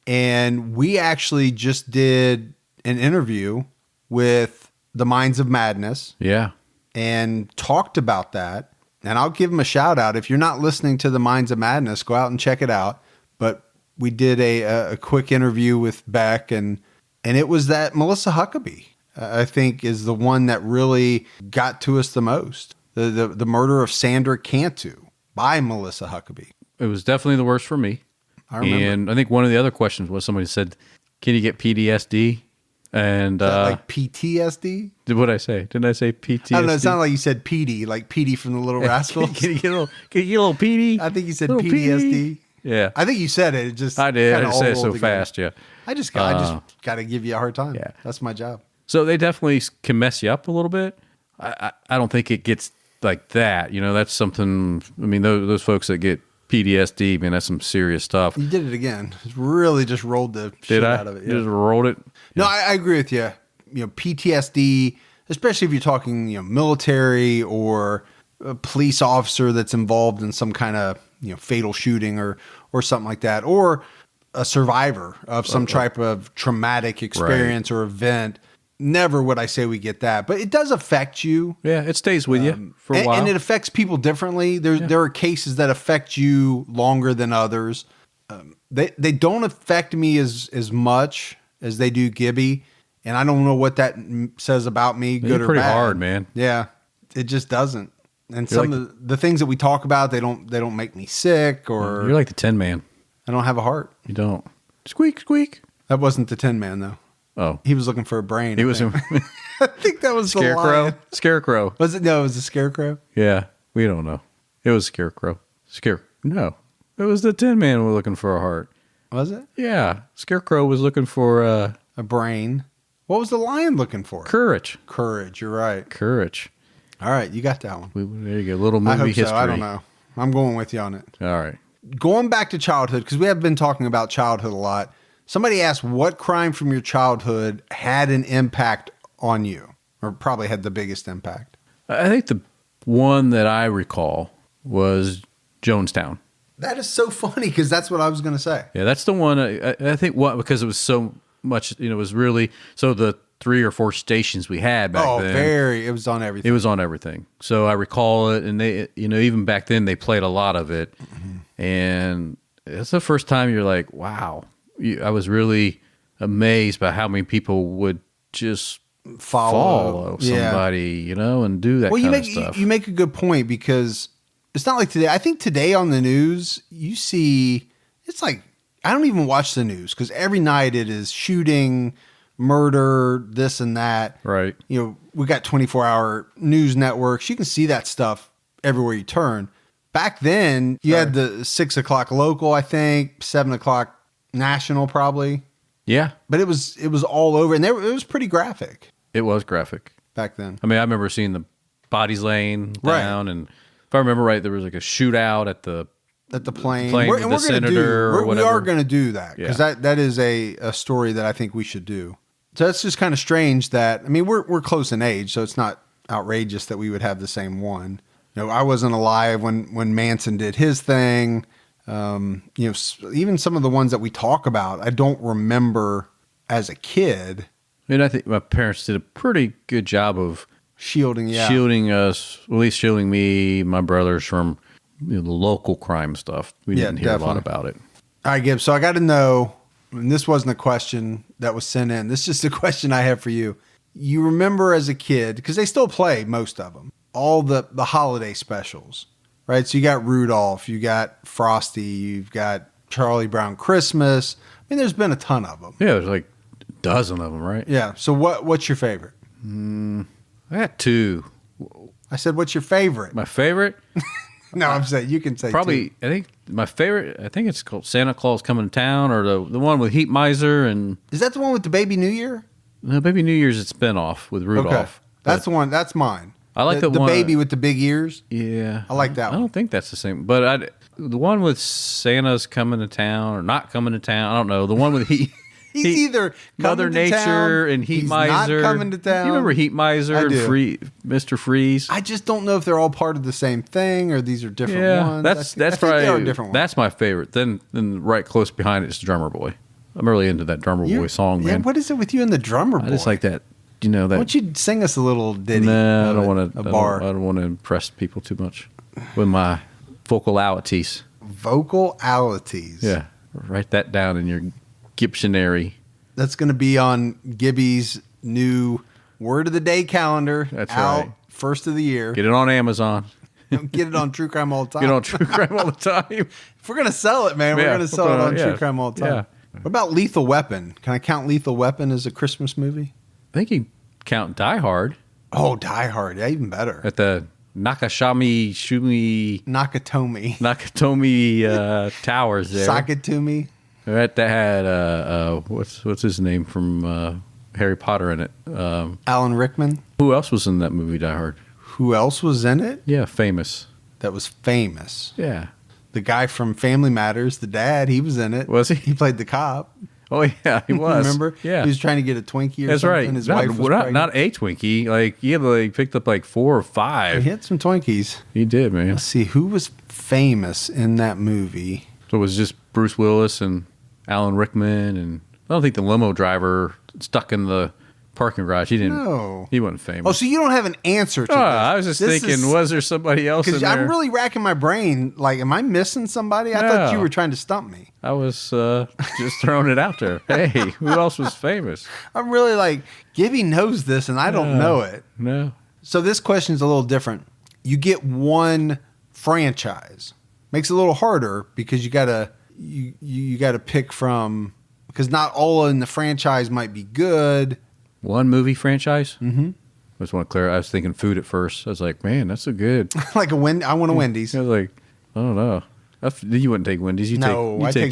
And we actually just did an interview with the Minds of Madness. Yeah. And talked about that. And I'll give them a shout out. If you're not listening to the Minds of Madness, go out and check it out. But we did a quick interview with Beck, and it was that Melissa Huckabee, I think, is the one that really got to us the most. The murder of Sandra Cantu by Melissa Huckabee. It was definitely the worst for me. I remember. And I think one of the other questions was somebody said, can you get PTSD? And like PTSD? What did I say? Didn't I say PTSD? I don't know. It sounded like you said PD, like Petey from the Little Rascals. Can you get a little PD? I think you said PTSD. Yeah. I think you said it. It just I did. I just said it so together. fast, yeah. I just got to give you a hard time. Yeah. That's my job. So they definitely can mess you up a little bit. I don't think it gets like that. You know, that's something, I mean, those folks that get PTSD, man, that's some serious stuff. You did it again. Really just rolled the shit out of it. Yeah. Just rolled it? No, I agree with you. You know, PTSD, especially if you're talking, military or a police officer that's involved in some kind of, fatal shooting or something like that, or a survivor of some type of traumatic experience or event. Never would I say we get that, but it does affect you. Yeah, it stays with you for a while. And it affects people differently. There are cases that affect you longer than others. They don't affect me as much as they do Gibby, and I don't know what that says about me, good or bad. Pretty hard, man. Yeah, it just doesn't. And some of the things that we talk about, they don't make me sick, or you're like the Tin Man. I don't have a heart. You don't. Squeak, squeak. That wasn't the Tin Man though. Oh, he was looking for a brain. He was. I think that was Scarecrow. The lion. Scarecrow. Was it? No, it was a scarecrow. Yeah, we don't know. It was Scarecrow. No, it was the Tin Man. We're looking for a heart. Was it? Yeah, Scarecrow was looking for a brain. What was the lion looking for? Courage. Courage. You're right. Courage. All right, you got that one. There you go. Little movie I hope history. so. I don't know. I'm going with you on it. All right. Going back to childhood, because we have been talking about childhood a lot. Somebody asked what crime from your childhood had an impact on you, or probably had the biggest impact. I think the one that I recall was Jonestown. That is so funny because that's what I was going to say. Yeah, that's the one. I think because it was so much. It was really so the 3 or 4 stations we had back then. It was on everything. It was on everything. So I recall it, and they, even back then they played a lot of it, and it's the first time you're like, wow. I was really amazed by how many people would just follow somebody, and do that kind of stuff. You make a good point because it's not like today. I think today on the news, you see, it's like, I don't even watch the news because every night it is shooting, murder, this and that. Right. We got 24-hour news networks. You can see that stuff everywhere you turn. Back then, you had the 6 o'clock local, I think, 7 o'clock national probably. Yeah. But it was all over, and it was pretty graphic. It was graphic. Back then. I mean, I remember seeing the bodies laying down, and if I remember right, there was like a shootout at the plane with the senator or whatever. We are going to do that because that is a story that I think we should do. So that's just kind of strange that, I mean, we're close in age, so it's not outrageous that we would have the same one. I wasn't alive when Manson did his thing. Even some of the ones that we talk about, I don't remember as a kid. I mean, I think my parents did a pretty good job of shielding us, at least shielding me, my brothers from the local crime stuff. We didn't hear a lot about it. All right, Gibbs. So I got to know, and this wasn't a question that was sent in. This is just a question I have for you. You remember as a kid, because they still play most of them, all the holiday specials, right? So you got Rudolph, you got Frosty, you've got Charlie Brown Christmas. I mean, there's been a ton of them. Yeah, there's like a dozen of them, right? Yeah. So what's your favorite? I got 2. I said, what's your favorite? My favorite? No, I'm saying you can say probably 2. I think my favorite. I think it's called Santa Claus Coming to Town, or the one with Heat Miser and. Is that the one with the Baby New Year? No, Baby New Year's a spinoff with Rudolph. Okay. That's the one. That's mine. I like the one, baby with the big ears. Yeah, I like that one. I don't think that's the same, but the one with Santa's coming to town or not coming to town. I don't know. The one with He's either Mother Nature and Heat Miser. Not coming to town. You remember Heat Miser and Mr. Freeze? I just don't know if they're all part of the same thing or these are different ones. That's probably they are different ones. That's my favorite. Then right close behind it is Drummer Boy. I'm really into that Drummer Boy song, man. What is it with you and the Drummer Boy? I just like that. That. Why don't you sing us a little ditty? No, I don't want to. A bar. I don't want to impress people too much with my vocalities. Vocalities. Yeah, write that down in your Gibsonary. That's going to be on Gibby's new Word of the Day calendar. That's out right. First of the year. Get it on Amazon. Get it on True Crime All the Time. Get it on True Crime All the Time. If we're going to sell it, man, we're going to sell it on True Crime All the Time. Yeah. What about Lethal Weapon? Can I count Lethal Weapon as a Christmas movie? I think you count Die Hard. Oh, Die Hard. Yeah, even better. At the Nakatomi Towers there. Sakatumi. That had what's his name from Harry Potter in it? Alan Rickman. Who else was in that movie, Die Hard? Who else was in it? Yeah, famous. That was famous. Yeah. The guy from Family Matters, the dad, he was in it. Was he? He played the cop. Oh, yeah, he was. Remember? Yeah. He was trying to get a Twinkie or That's something. right. His wife was pregnant. Not a Twinkie. Like, he had picked up 4 or 5. He had some Twinkies. He did, man. Let's see. Who was famous in that movie? So it was just Bruce Willis and Alan Rickman. And I don't think the limo driver stuck in the parking garage. He didn't. No. He wasn't famous. Oh, so you don't have an answer to this. I was just thinking, was there somebody else in there? I'm really racking my brain. Am I missing somebody? I thought you were trying to stump me. I was just throwing it out there. Hey, who else was famous? I'm really Gibby knows this, and I don't know it. No. So this question is a little different. You get one franchise. Makes it a little harder because you gotta pick from, because not all in the franchise might be good. One movie franchise? Mm-hmm. I just want to clear. I was thinking food at first. I was like, man, that's a good. I want a Wendy's. I was like, I don't know. You wouldn't take Wendy's. You take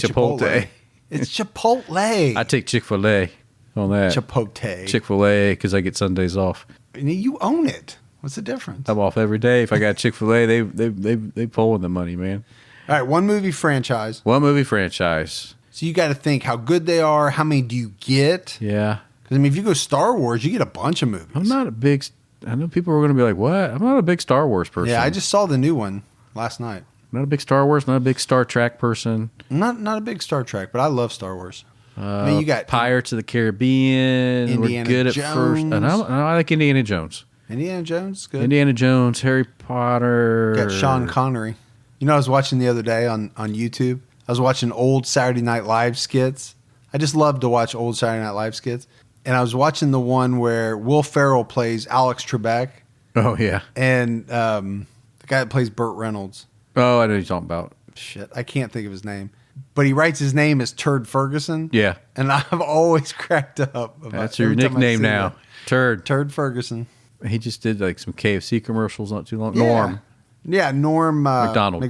Chipotle. It's Chipotle. I take Chick-fil-A. on that. Chipotle. Chick-fil-A because I get Sundays off. You own it. What's the difference? I'm off every day. If I got Chick-fil-A, they pulling the money, man. All right, one movie franchise. One movie franchise. So you got to think how good they are. How many do you get? Yeah. Because, I mean, if you go Star Wars, you get a bunch of movies. I'm not a big... I know people are going to be like, what? I'm not a big Star Wars person. Yeah, I just saw the new one last night. Not a big Star Wars, not a big Star Trek person. Not a big Star Trek, but I love Star Wars. I mean, you got Pirates of the Caribbean. Indiana We're good Jones. at first. And I like Indiana Jones. Indiana Jones, good. Indiana Jones, Harry Potter. Got Sean Connery. You know, I was watching the other day on YouTube. I was watching old Saturday Night Live skits. I just love to watch old Saturday Night Live skits. And I was watching the one where Will Ferrell plays Alex Trebek. Oh, yeah. And the guy that plays Burt Reynolds. Oh, I know what you're talking about. Shit, I can't think of his name. But he writes his name as Turd Ferguson. Yeah. And I've always cracked up about That's your every time I nickname see now. that. Turd. Turd Ferguson. He just did like some KFC commercials not too long. Yeah. Norm. Yeah, Norm McDonald.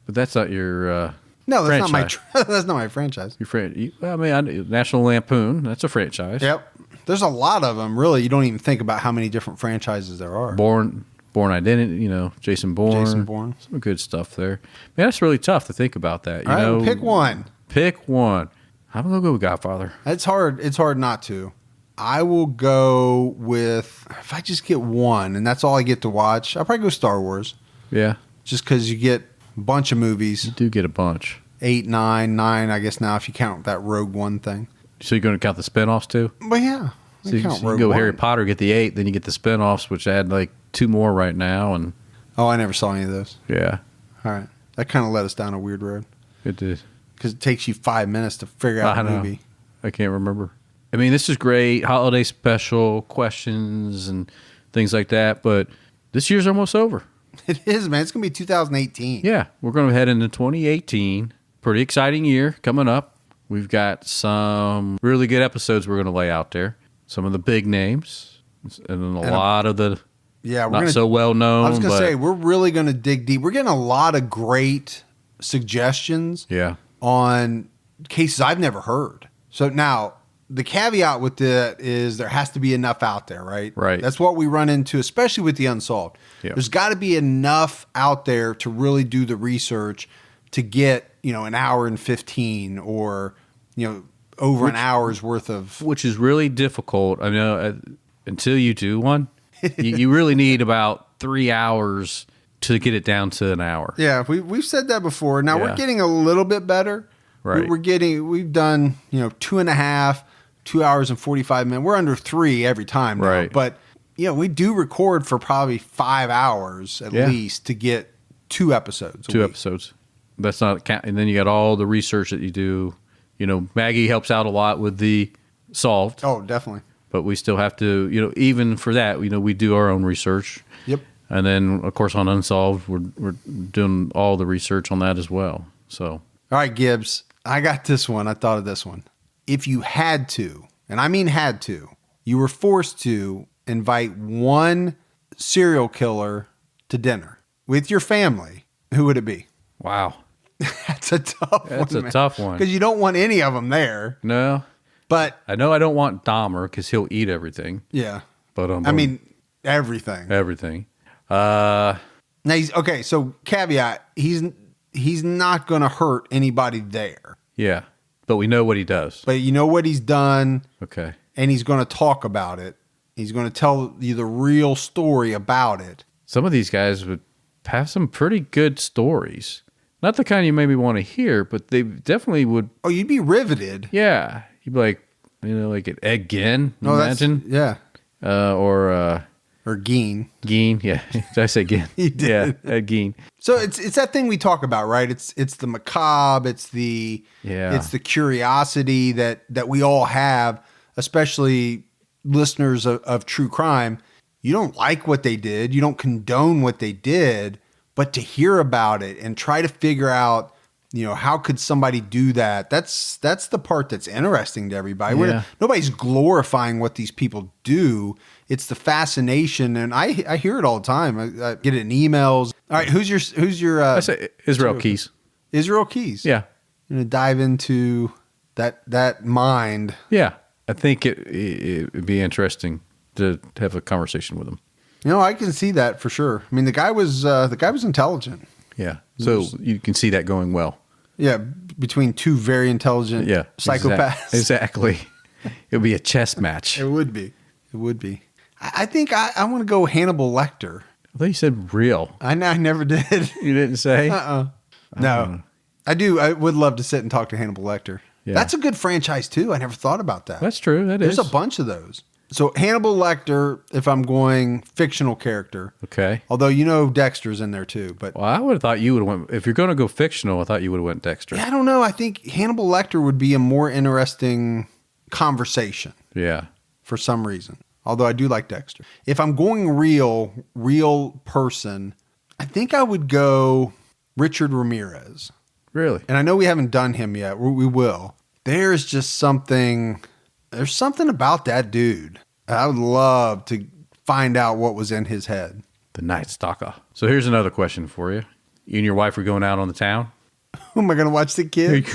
But that's not your No, that's franchise. that's not my franchise. Your friend. I mean, National Lampoon. That's a franchise. Yep. There's a lot of them. Really, you don't even think about how many different franchises there are. Born Identity. You know, Jason Bourne. Jason Bourne. Some good stuff there. Man, that's really tough to think about that. You All right, know, pick one. Pick one. I'm gonna go with Godfather. It's hard. It's hard not to. I will go with, if I just get one and that's all I get to watch, I'll probably go Star Wars. Yeah. Just because you get a bunch of movies. You do get a bunch. 8, 9, I guess now if you count that Rogue One thing. So you're going to count the spinoffs too? But yeah. So you can go Harry Potter, get the 8, then you get the spinoffs, which add like 2 more right now. And Oh, I never saw any of those. yeah, All right. That kind of led us down a weird road. it did. Because it takes you 5 minutes to figure out I the know. movie. I can't remember. I mean, this is great. Holiday special questions and things like that. But this year's almost over. It is, man. It's going to be 2018. Yeah, we're going to head into 2018. Pretty exciting year coming up. We've got some really good episodes we're going to lay out there. Some of the big names and then a lot of the Yeah, not so well known. I was going to but say, we're really going to dig deep. We're getting a lot of great suggestions yeah, on cases I've never heard. So now, the caveat with that is there has to be enough out there, right? Right. That's what we run into, especially with the unsolved. Yeah. There's got to be enough out there to really do the research to get, an hour and 15 or, over an hour's worth of. which is really difficult. I know until you do one, you really need about 3 hours to get it down to an hour. Yeah, we've said that before. Now Yeah. we're getting a little bit better. Right. We've done, 2.5, 2 hours and 45 minutes. We're under 3 every time now. Right. But, we do record for probably 5 hours at Yeah. least to get 2 episodes. a 2 week. episodes. That's not count. And then you got all the research that you do. Maggie helps out a lot with the solved, Oh, definitely. but we still have to, even for that, we do our own research. Yep. And then, of course, on Unsolved, we're doing all the research on that as well. So, All right, Gibbs, I got this one. I thought of this one. If you had to, and I mean had to, you were forced to invite one serial killer to dinner with your family, who would it be? wow. That's a tough one. That's a tough one. Because you don't want any of them there. No, But, I know I don't want Dahmer because he'll eat everything. yeah. But I mean, everything. everything. Now, okay, so caveat, he's not going to hurt anybody there. Yeah, but we know what he does. But you know what he's done, Okay. and he's going to talk about it. He's going to tell you the real story about it. Some of these guys would have some pretty good stories. Not the kind you maybe want to hear, but they definitely would. Oh, you'd be riveted. Yeah, you'd be like, like an Ed Gein, Oh, that's- imagine, Yeah. or Or Geen. Gein. Yeah, did I say Gein? You did. Yeah, Ed Gein. So it's that thing we talk about, right? It's the macabre, it's the curiosity that we all have, especially listeners of true crime. You don't like what they did, you don't condone what they did, but to hear about it and try to figure out, how could somebody do that? That's the part that's interesting to everybody. Yeah. Nobody's glorifying what these people do. It's the fascination, and I hear it all the time. I get it in emails. All right, who's your I say Israel Keys. Israel Keys? Yeah, I'm gonna dive into that mind. yeah. I think it'd be interesting to have a conversation with him. I can see that for sure. I mean, the guy was intelligent. Yeah. So you can see that going well. Yeah, between two very intelligent psychopaths. Exactly. It would be a chess match. It would be. It would be. I think I want to go Hannibal Lecter. I thought you said real. I never did. You didn't say? No. I do. I would love to sit and talk to Hannibal Lecter. Yeah. That's a good franchise, too. I never thought about that. That's true. There's a bunch of those. So Hannibal Lecter, if I'm going fictional character. Okay. Although Dexter's in there, too. But well, I would have thought you would have went, if you're going to go fictional, I thought you would have went Dexter. Yeah, I don't know. I think Hannibal Lecter would be a more interesting conversation. Yeah. For some reason. Although I do like Dexter. If I'm going real person, I think I would go Richard Ramirez. Really? And I know we haven't done him yet. We will. There's something about that dude. I would love to find out what was in his head. The Night Stalker. So here's another question for you. You and your wife are going out on the town? Who am I going to watch the kids?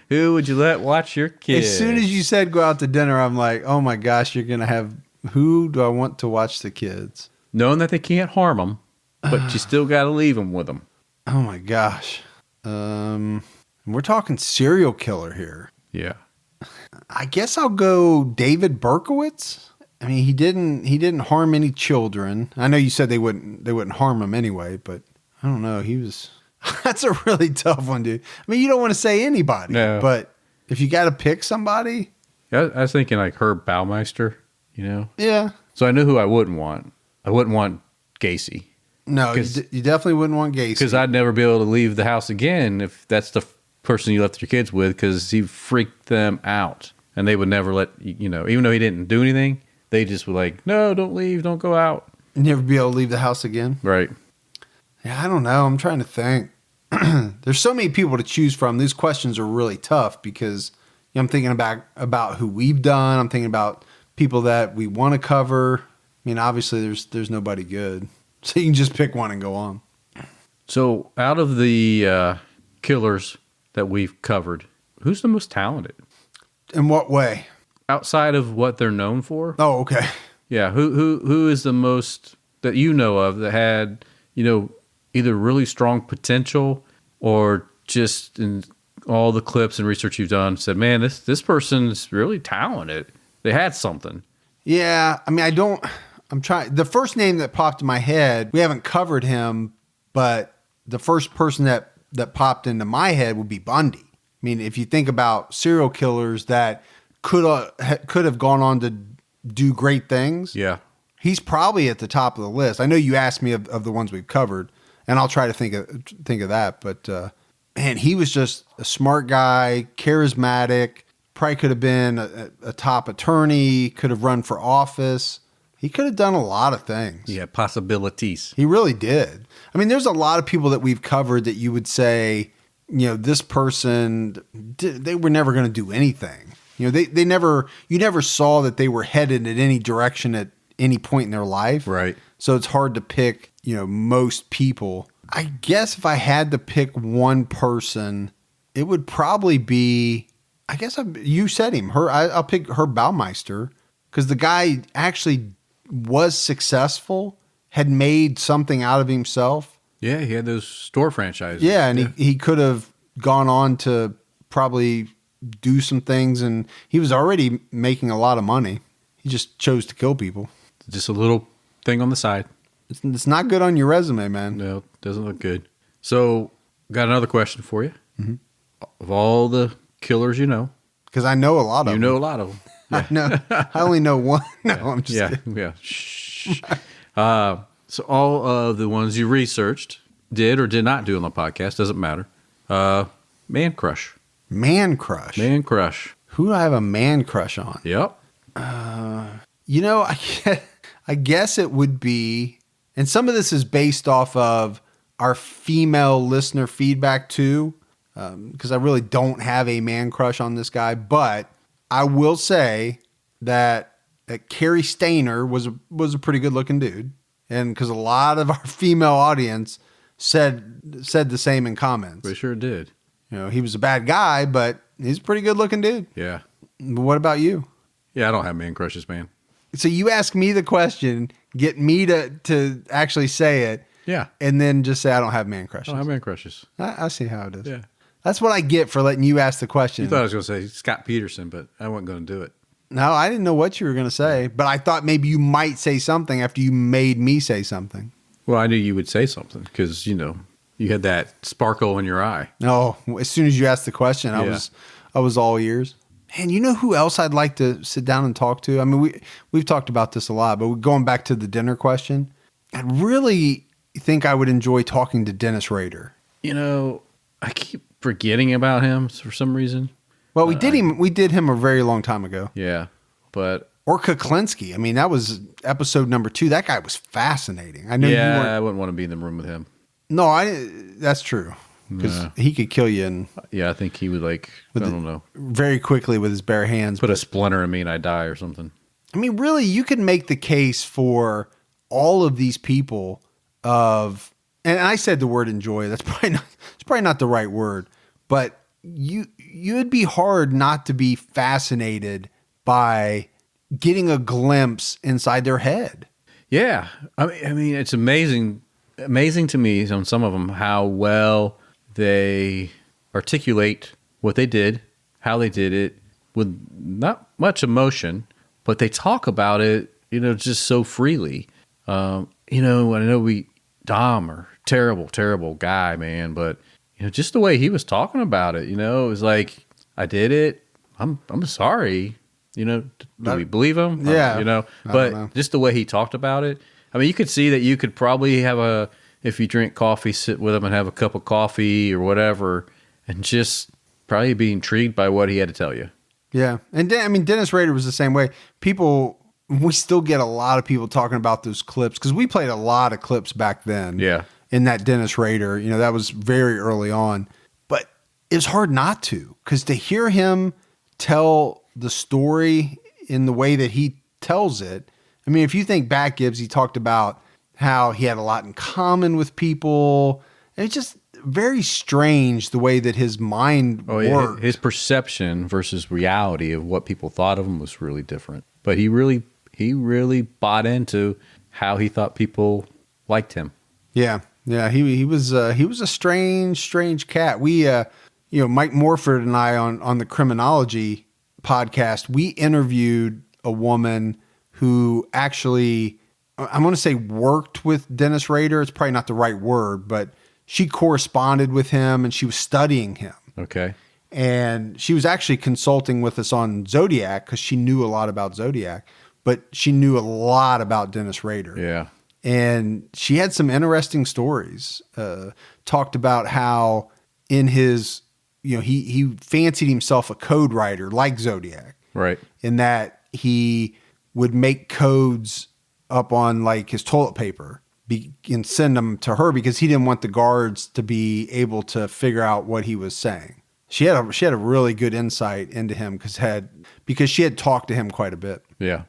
Who would you let watch your kids? As soon as you said go out to dinner, I'm like, oh my gosh, you're going to have, who do I want to watch the kids? Knowing that they can't harm them, but you still got to leave them with them. Oh my gosh. We're talking serial killer here. Yeah. I guess I'll go David Berkowitz. I mean, he didn't harm any children. I know you said they wouldn't harm him anyway, but I don't know. That's a really tough one, dude. I mean, you don't want to say anybody, but if you got to pick somebody. I was thinking like Herb Baumeister, Yeah. So I knew who I wouldn't want. I wouldn't want Gacy. No, you definitely wouldn't want Gacy. Because I'd never be able to leave the house again if that's the person you left your kids with, because he freaked them out. And they would never let, even though he didn't do anything, they just were like, no, don't leave, don't go out. Never be able to leave the house again? Right. Yeah, I don't know. I'm trying to think. There's so many people to choose from. These questions are really tough because I'm thinking about who we've done. I'm thinking about people that we want to cover. I mean, obviously, there's nobody good. So you can just pick one and go on. So out of the killers that we've covered, who's the most talented? In what way? Outside of what they're known for? Oh, okay. Yeah, who is the most that you know of that had, either really strong potential or just in all the clips and research you've done said, man, this person's really talented. They had something. Yeah, I mean, I'm trying. The first name that popped in my head, we haven't covered him, but the first person that popped into my head would be Bundy. I mean, if you think about serial killers that could have gone on to do great things, yeah, he's probably at the top of the list. I know you asked me of the ones we've covered, and I'll try to think of that. But man, he was just a smart guy, charismatic. Probably could have been a top attorney. Could have run for office. He could have done a lot of things. Yeah, possibilities. He really did. I mean, there's a lot of people that we've covered that you would say, this person, they were never going to do anything. You never saw that they were headed in any direction at any point in their life. Right. So it's hard to pick, most people. I guess if I had to pick one person, it would probably be, you said him. I'll pick Herb Baumeister because the guy actually was successful, had made something out of himself. Yeah, he had those store franchises. Yeah, and he could have gone on to probably do some things, and he was already making a lot of money. He just chose to kill people. Just a little thing on the side. It's not good on your resume, man. No, it doesn't look good. So, got another question for you. Mm-hmm. Of all the killers because I know a lot of them. You know a lot of them. Yeah. I know. I only know one. No, I'm just kidding. Yeah. Shh. So all of the ones you researched, did or did not do on the podcast, doesn't matter. Man crush. Man crush. Man crush. Who do I have a man crush on? Yep. I guess it would be, and some of this is based off of our female listener feedback too, because I really don't have a man crush on this guy, but I will say that Carrie Stainer was a pretty good looking dude, and because a lot of our female audience said the same in comments. We sure did. He was a bad guy, but He's a pretty good looking dude. Yeah. What about you? Yeah, I don't have man crushes, man. So you ask me the question, get me to actually say it, Yeah. and then just say I don't have man I crushes. don't have man crushes. I see how it is. Yeah. That's what I get for letting you ask the question. You thought I was going to say Scott Peterson, but I wasn't going to do it. No, I didn't know what you were going to say, but I thought maybe you might say something after you made me say something. Well, I knew you would say something because, you had that sparkle in your eye. No, as soon as you asked the question, Yeah. I was all ears. And you know who else I'd like to sit down and talk to? I mean, we've talked about this a lot, but going back to the dinner question, I really think I would enjoy talking to Dennis Rader. I keep forgetting about him for some reason. Well, we did him a very long time ago. Yeah, but Or Kuklinski. I mean, that was episode number 2. That guy was fascinating. I know you weren't. I wouldn't want to be in the room with him. No, that's true. Because he could kill you I think he would I don't know, very quickly with his bare hands. put a splinter in me and I die or something. I mean, really, you could make the case for all of these people and I said the word enjoy. It's probably not the right word, but you'd be hard not to be fascinated by getting a glimpse inside their head. Yeah, I mean, it's amazing to me on some of them how well they articulate what they did, how they did it with not much emotion, but they talk about it, just so freely. I know Dom are terrible guy, man, but just the way he was talking about it, it was like, I did it. I'm sorry. Do we believe him? Yeah. But just the way he talked about it. I mean, you could see that you could probably if you drink coffee, sit with him and have a cup of coffee or whatever, and just probably be intrigued by what he had to tell you. Yeah. And Dennis Rader was the same way. We still get a lot of people talking about those clips because we played a lot of clips back then. Yeah. In that Dennis Rader, that was very early on. But it's hard not to, because to hear him tell the story in the way that he tells it, I mean, if you think back, Gibbs, he talked about how he had a lot in common with people. And it's just very strange the way that his mind worked. His perception versus reality of what people thought of him was really different. But he really bought into how he thought people liked him. Yeah. Yeah. He was a strange cat. We, Mike Morford and I on the criminology podcast, we interviewed a woman who actually, I'm going to say worked with Dennis Rader. It's probably not the right word, but she corresponded with him and she was studying him. Okay. And she was actually consulting with us on Zodiac because she knew a lot about Zodiac, but she knew a lot about Dennis Rader. Yeah. And she had some interesting stories. Talked about how in his, he fancied himself a code writer like Zodiac. Right. In that he would make codes up on like his toilet paper and send them to her because he didn't want the guards to be able to figure out what he was saying. She had a really good insight into him because she had talked to him quite a bit. Yeah.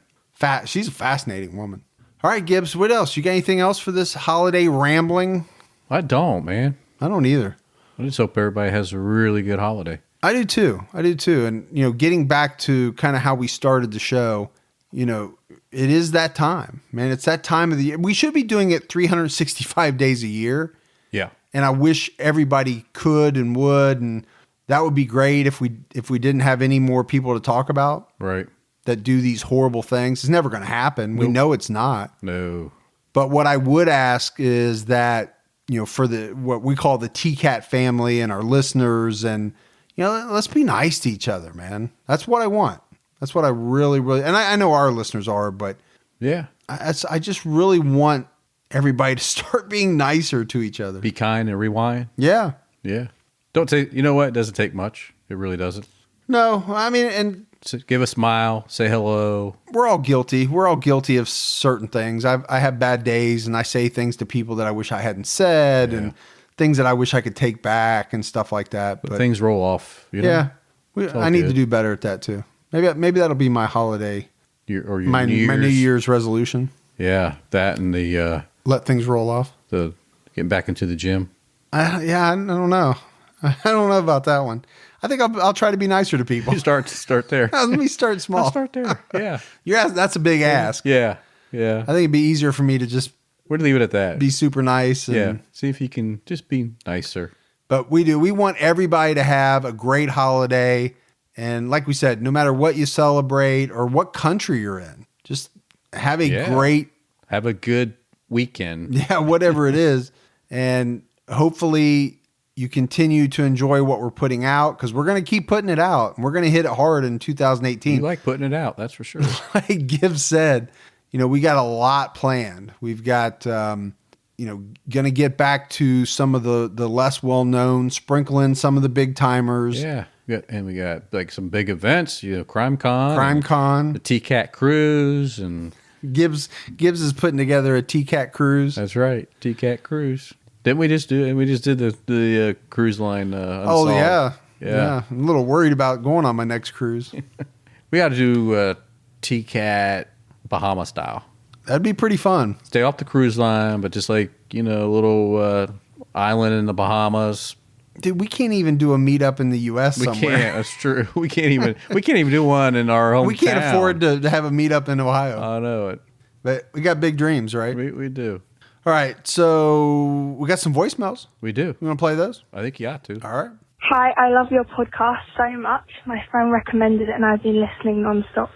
She's a fascinating woman. All right, Gibbs, what else? You got anything else for this holiday rambling? I don't, man. I don't either. I just hope everybody has a really good holiday. I do too. And, getting back to kind of how we started the show, it is that time, man. It's that time of the year. We should be doing it 365 days a year. Yeah. And I wish everybody could and would, and that would be great if we didn't have any more people to talk about. Right. That do these horrible things. It's never going to happen. We know it's not. No. But what I would ask is that, for what we call the TCAT family and our listeners, and, let's be nice to each other, man. That's what I want. That's what I really, really, and I know our listeners are, but yeah, I just really want everybody to start being nicer to each other. Be kind and rewind. Yeah. Yeah. Don't take, you know what? It doesn't take much. It really doesn't. No, I mean, and so give a smile, say hello. We're all guilty. We're all guilty of certain things. I have bad days and I say things to people that I wish I hadn't said and things that I wish I could take back and stuff like that. But things roll off. Yeah. I need to do better at that too. Maybe that'll be my holiday my New Year's resolution. Yeah. That and the, let things roll off. The getting back into the gym. I don't know. I don't know about that one. I think I'll try to be nicer to people. You start there. Let me start small. I'll start there. Yeah. That's a big ask. Yeah. I think it'd be easier for me to just We'd leave it at that. be super nice. And, See if you can just be nicer. But we want everybody to have a great holiday. And like we said, no matter what you celebrate or what country you're in, just have have a good weekend. Yeah, whatever it is. And hopefully you continue to enjoy what we're putting out, because we're going to keep putting it out. And we're going to hit it hard in 2018. You like putting it out, that's for sure. Like Giv said, we got a lot planned. We've got, going to get back to some of the less well-known, sprinkle in some of the big timers. Yeah. And we got like some big events, Crime Con, the T-Cat Cruise, and Gibbs is putting together a T-Cat cruise. That's right, T-Cat Cruise. Didn't we just do it? We just did the cruise line. Oh yeah. I'm a little worried about going on my next cruise. We got to do T-Cat Bahama style. That'd be pretty fun. Stay off the cruise line, but just like a little island in the Bahamas. Dude, we can't even do a meetup in the U.S. somewhere. We can't. That's true. We can't even do one in our hometown. We can't afford to have a meetup in Ohio. I know it. But we got big dreams, right? We do. All right, so we got some voicemails. We do. You want to play those? I think you ought to. All right. Hi, I love your podcast so much. My friend recommended it and I've been listening non-stop.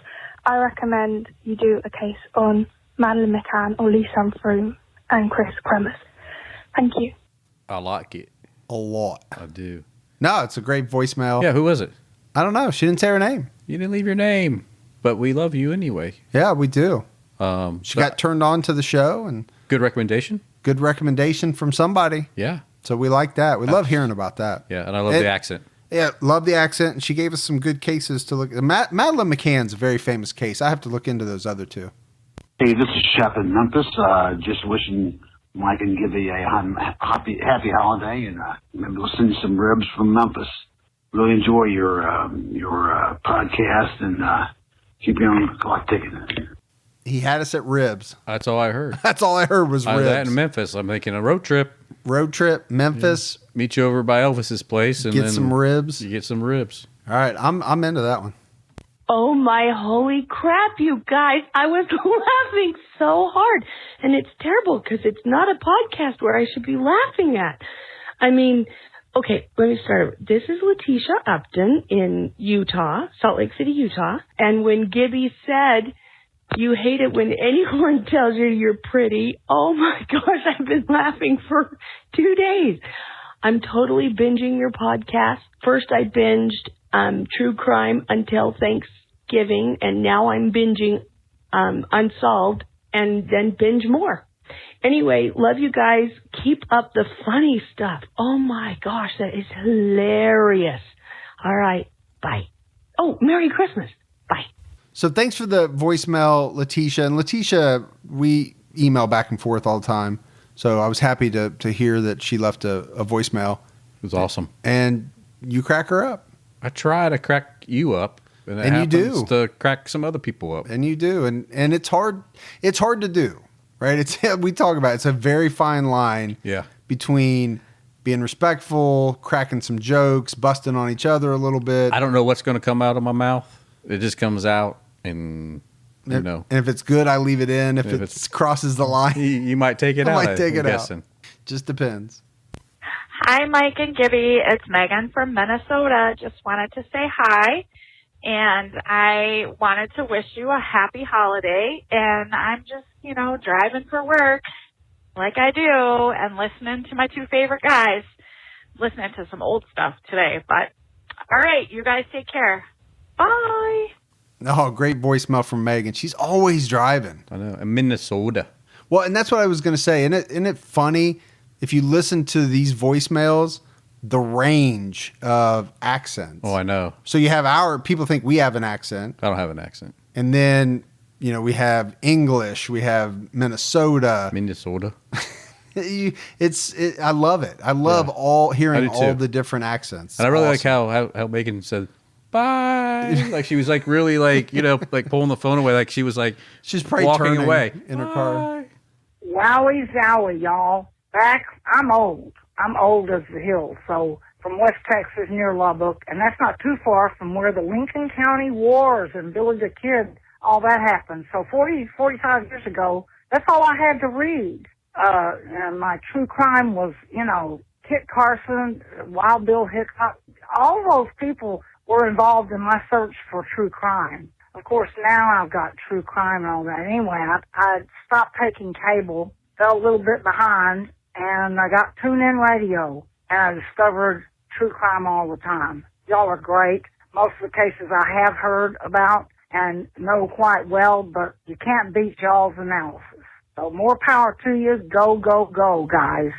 I recommend you do a case on Madeline McCann or Lisa Froome and Chris Kremers. Thank you. I like it. A lot. I do. No, it's a great voicemail. Yeah, who was it? I don't know. She didn't say her name. You didn't leave your name, but we love you anyway. Yeah, we do. She got turned on to the show, and good recommendation. Good recommendation from somebody. Yeah. So we like that. We love hearing about that. Yeah, and I love the accent. Yeah, love the accent. And she gave us some good cases to look at. Madeline McCann's a very famous case. I have to look into those other two. Hey, this is Shep in Memphis. Just wishing Mike and Gibby a happy holiday, and maybe we'll send you some ribs from Memphis. Really enjoy your podcast, and keep on the clock ticking. He had us at ribs. That's all I heard. That's all I heard was ribs. That in Memphis. I'm making a road trip. Memphis. Yeah. Meet you over by Elvis's place and get some ribs. You get some ribs. All right, I'm into that one. Oh my holy crap, you guys. I was laughing so hard. And it's terrible because it's not a podcast where I should be laughing at. I mean, okay, let me start. This is Letitia Upton in Utah, Salt Lake City, Utah. And when Gibby said, you hate it when anyone tells you you're pretty, oh my gosh, I've been laughing for 2 days. I'm totally binging your podcast. First I binged True Crime until Thanksgiving, and now I'm binging Unsolved, and then binge more. Anyway, love you guys. Keep up the funny stuff. Oh my gosh, that is hilarious. All right, bye. Oh, Merry Christmas. Bye. So thanks for the voicemail, Letitia. And Letitia, we email back and forth all the time. So I was happy to hear that she left a voicemail. It was awesome. And you crack her up. I try to crack you up. And you do. To crack some other people up. And you do. And it's hard to do, right? We talk about it. It's a very fine line between being respectful, cracking some jokes, busting on each other a little bit. I don't know what's going to come out of my mouth. It just comes out, and you know. And if it's good, I leave it in. If it crosses the line, you might take it out. I might take it out. Just depends. Hi, Mike and Gibby. It's Megan from Minnesota. Just wanted to say hi. And I wanted to wish you a happy holiday. And I'm just, driving for work like I do and listening to my two favorite guys. Listening to some old stuff today. But, all right, you guys take care. Bye. Oh, great voicemail from Megan. She's always driving. I know. In Minnesota. Well, and that's what I was going to say. Isn't it funny if you listen to these voicemails, the range of accents? Oh, I know. So you have people think we have an accent. I don't have an accent. And then, we have English. We have Minnesota. I love it. I love hearing all the different accents. And I really like how Megan said, bye. Like she was like really like, like pulling the phone away. Like she was like, she's probably walking away in her car. Wowie zowie, y'all. I'm old. I'm old as the hill. So from West Texas near Lubbock, and that's not too far from where the Lincoln County Wars and Billy the Kid, all that happened. So 45 years ago, that's all I had to read. And my true crime was, Kit Carson, Wild Bill Hickok. All those people were involved in my search for true crime. Of course, now I've got true crime and all that. Anyway, I stopped taking cable, fell a little bit behind, and I got TuneIn Radio, and I discovered true crime all the time. Y'all are great. Most of the cases I have heard about and know quite well, but you can't beat y'all's analysis. So more power to you. Go, go, go, guys.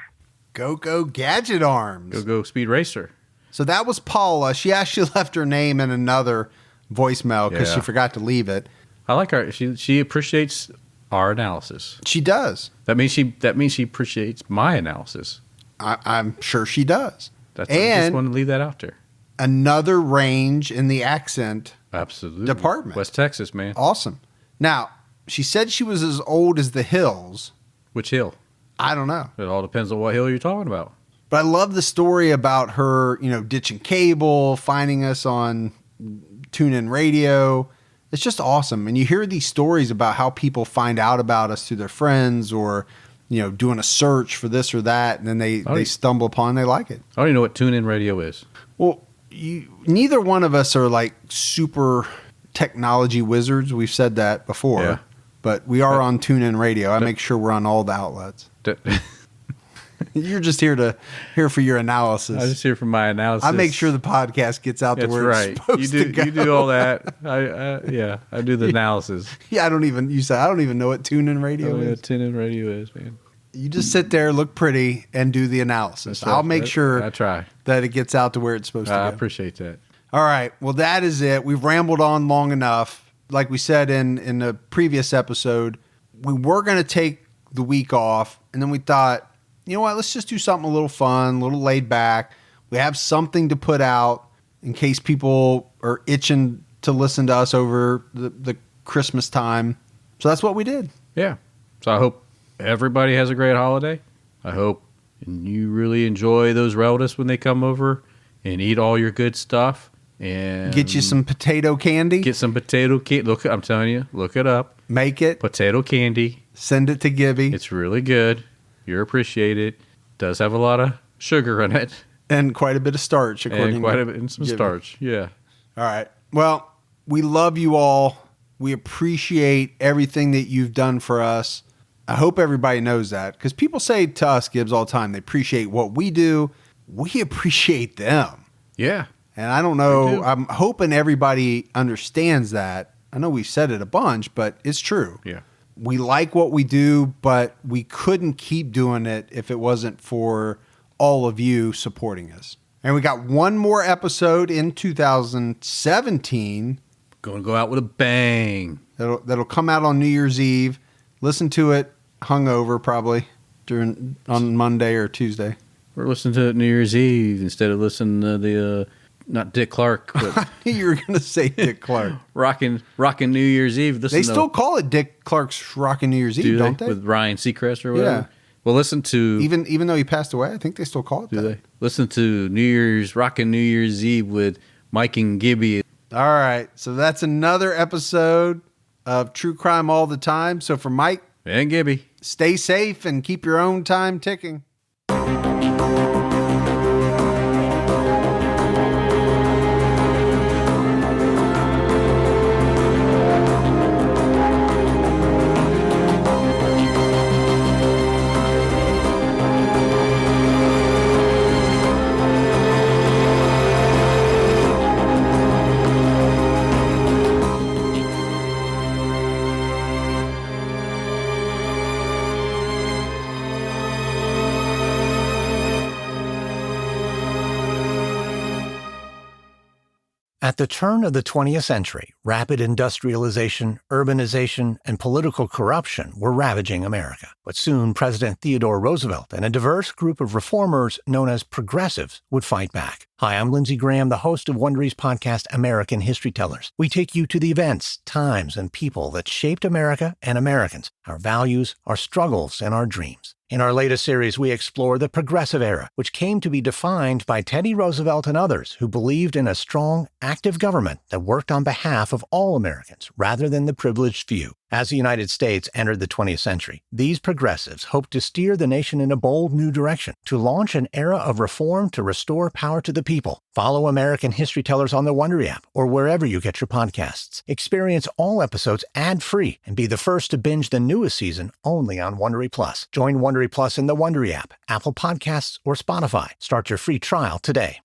Go, go, Gadget Arms. Go, go, Speed Racer. So that was Paula. She actually left her name in another voicemail because she forgot to leave it. I like her. She appreciates our analysis. She does. That means she appreciates my analysis. I'm sure she does. I just want to leave that out there. Another range in the accent department. West Texas, man. Awesome. Now, she said she was as old as the hills. Which hill? I don't know. It all depends on what hill you're talking about. But I love the story about her, ditching cable, finding us on TuneIn Radio. It's just awesome. And you hear these stories about how people find out about us through their friends or, doing a search for this or that. And then they stumble upon, they like it. I don't even know what TuneIn Radio is. Well, neither one of us are like super technology wizards. We've said that before. Yeah. But we are on TuneIn Radio. I make sure we're on all the outlets. You're just here for your analysis. I'm just here for my analysis. I make sure the podcast gets out to where it's supposed to go. You do all that. I do the analysis. Yeah, I don't even know what TuneIn Radio is. What TuneIn Radio is, man. You just sit there, look pretty, and do the analysis. I'll make sure I try that it gets out to where it's supposed to go. I appreciate that. All right. Well, that is it. We've rambled on long enough. Like we said in the previous episode, we were going to take the week off, and then we thought, you know what, let's just do something a little fun, a little laid back. We have something to put out in case people are itching to listen to us over the Christmas time. So that's what we did. Yeah. So I hope everybody has a great holiday. I hope you really enjoy those relatives when they come over and eat all your good stuff. And get you some potato candy. Get some potato candy. Look, I'm telling you, look it up. Make it. Potato candy. Send it to Gibby. It's really good. You're appreciated. Does have a lot of sugar in it. And quite a bit of starch, according to and some Gibby. Starch. Yeah. All right. Well, we love you all. We appreciate everything that you've done for us. I hope everybody knows that because people say to us, Gibbs, all the time, they appreciate what we do. We appreciate them. Yeah. And I don't know, I'm hoping everybody understands that. I know we've said it a bunch, but it's true. Yeah. We like what we do, but we couldn't keep doing it if it wasn't for all of you supporting us. And we got one more episode in 2017. Going to go out with a bang. That'll come out on New Year's Eve. Listen to it hungover probably on Monday or Tuesday. We're listening to it New Year's Eve instead of listening to the... Not Dick Clark, but you were going to say Dick Clark. Rockin' New Year's Eve. They still call it Dick Clark's Rockin' New Year's Eve, don't they? With Ryan Seacrest or whatever. Yeah. Well, listen to even though he passed away, I think they still call it that. They? Listen to Rockin' New Year's Eve with Mike and Gibby. All right, so that's another episode of True Crime All the Time. So for Mike and Gibby, stay safe and keep your own time ticking. At the turn of the 20th century, rapid industrialization, urbanization, and political corruption were ravaging America. But soon, President Theodore Roosevelt and a diverse group of reformers known as progressives would fight back. Hi, I'm Lindsey Graham, the host of Wondery's podcast, American History Tellers. We take you to the events, times, and people that shaped America and Americans, our values, our struggles, and our dreams. In our latest series, we explore the Progressive Era, which came to be defined by Teddy Roosevelt and others who believed in a strong, active government that worked on behalf of all Americans rather than the privileged few. As the United States entered the 20th century, these progressives hoped to steer the nation in a bold new direction, to launch an era of reform to restore power to the people. Follow American History Tellers on the Wondery app or wherever you get your podcasts. Experience all episodes ad-free and be the first to binge the newest season only on Wondery Plus. Join Wondery Plus in the Wondery app, Apple Podcasts, or Spotify. Start your free trial today.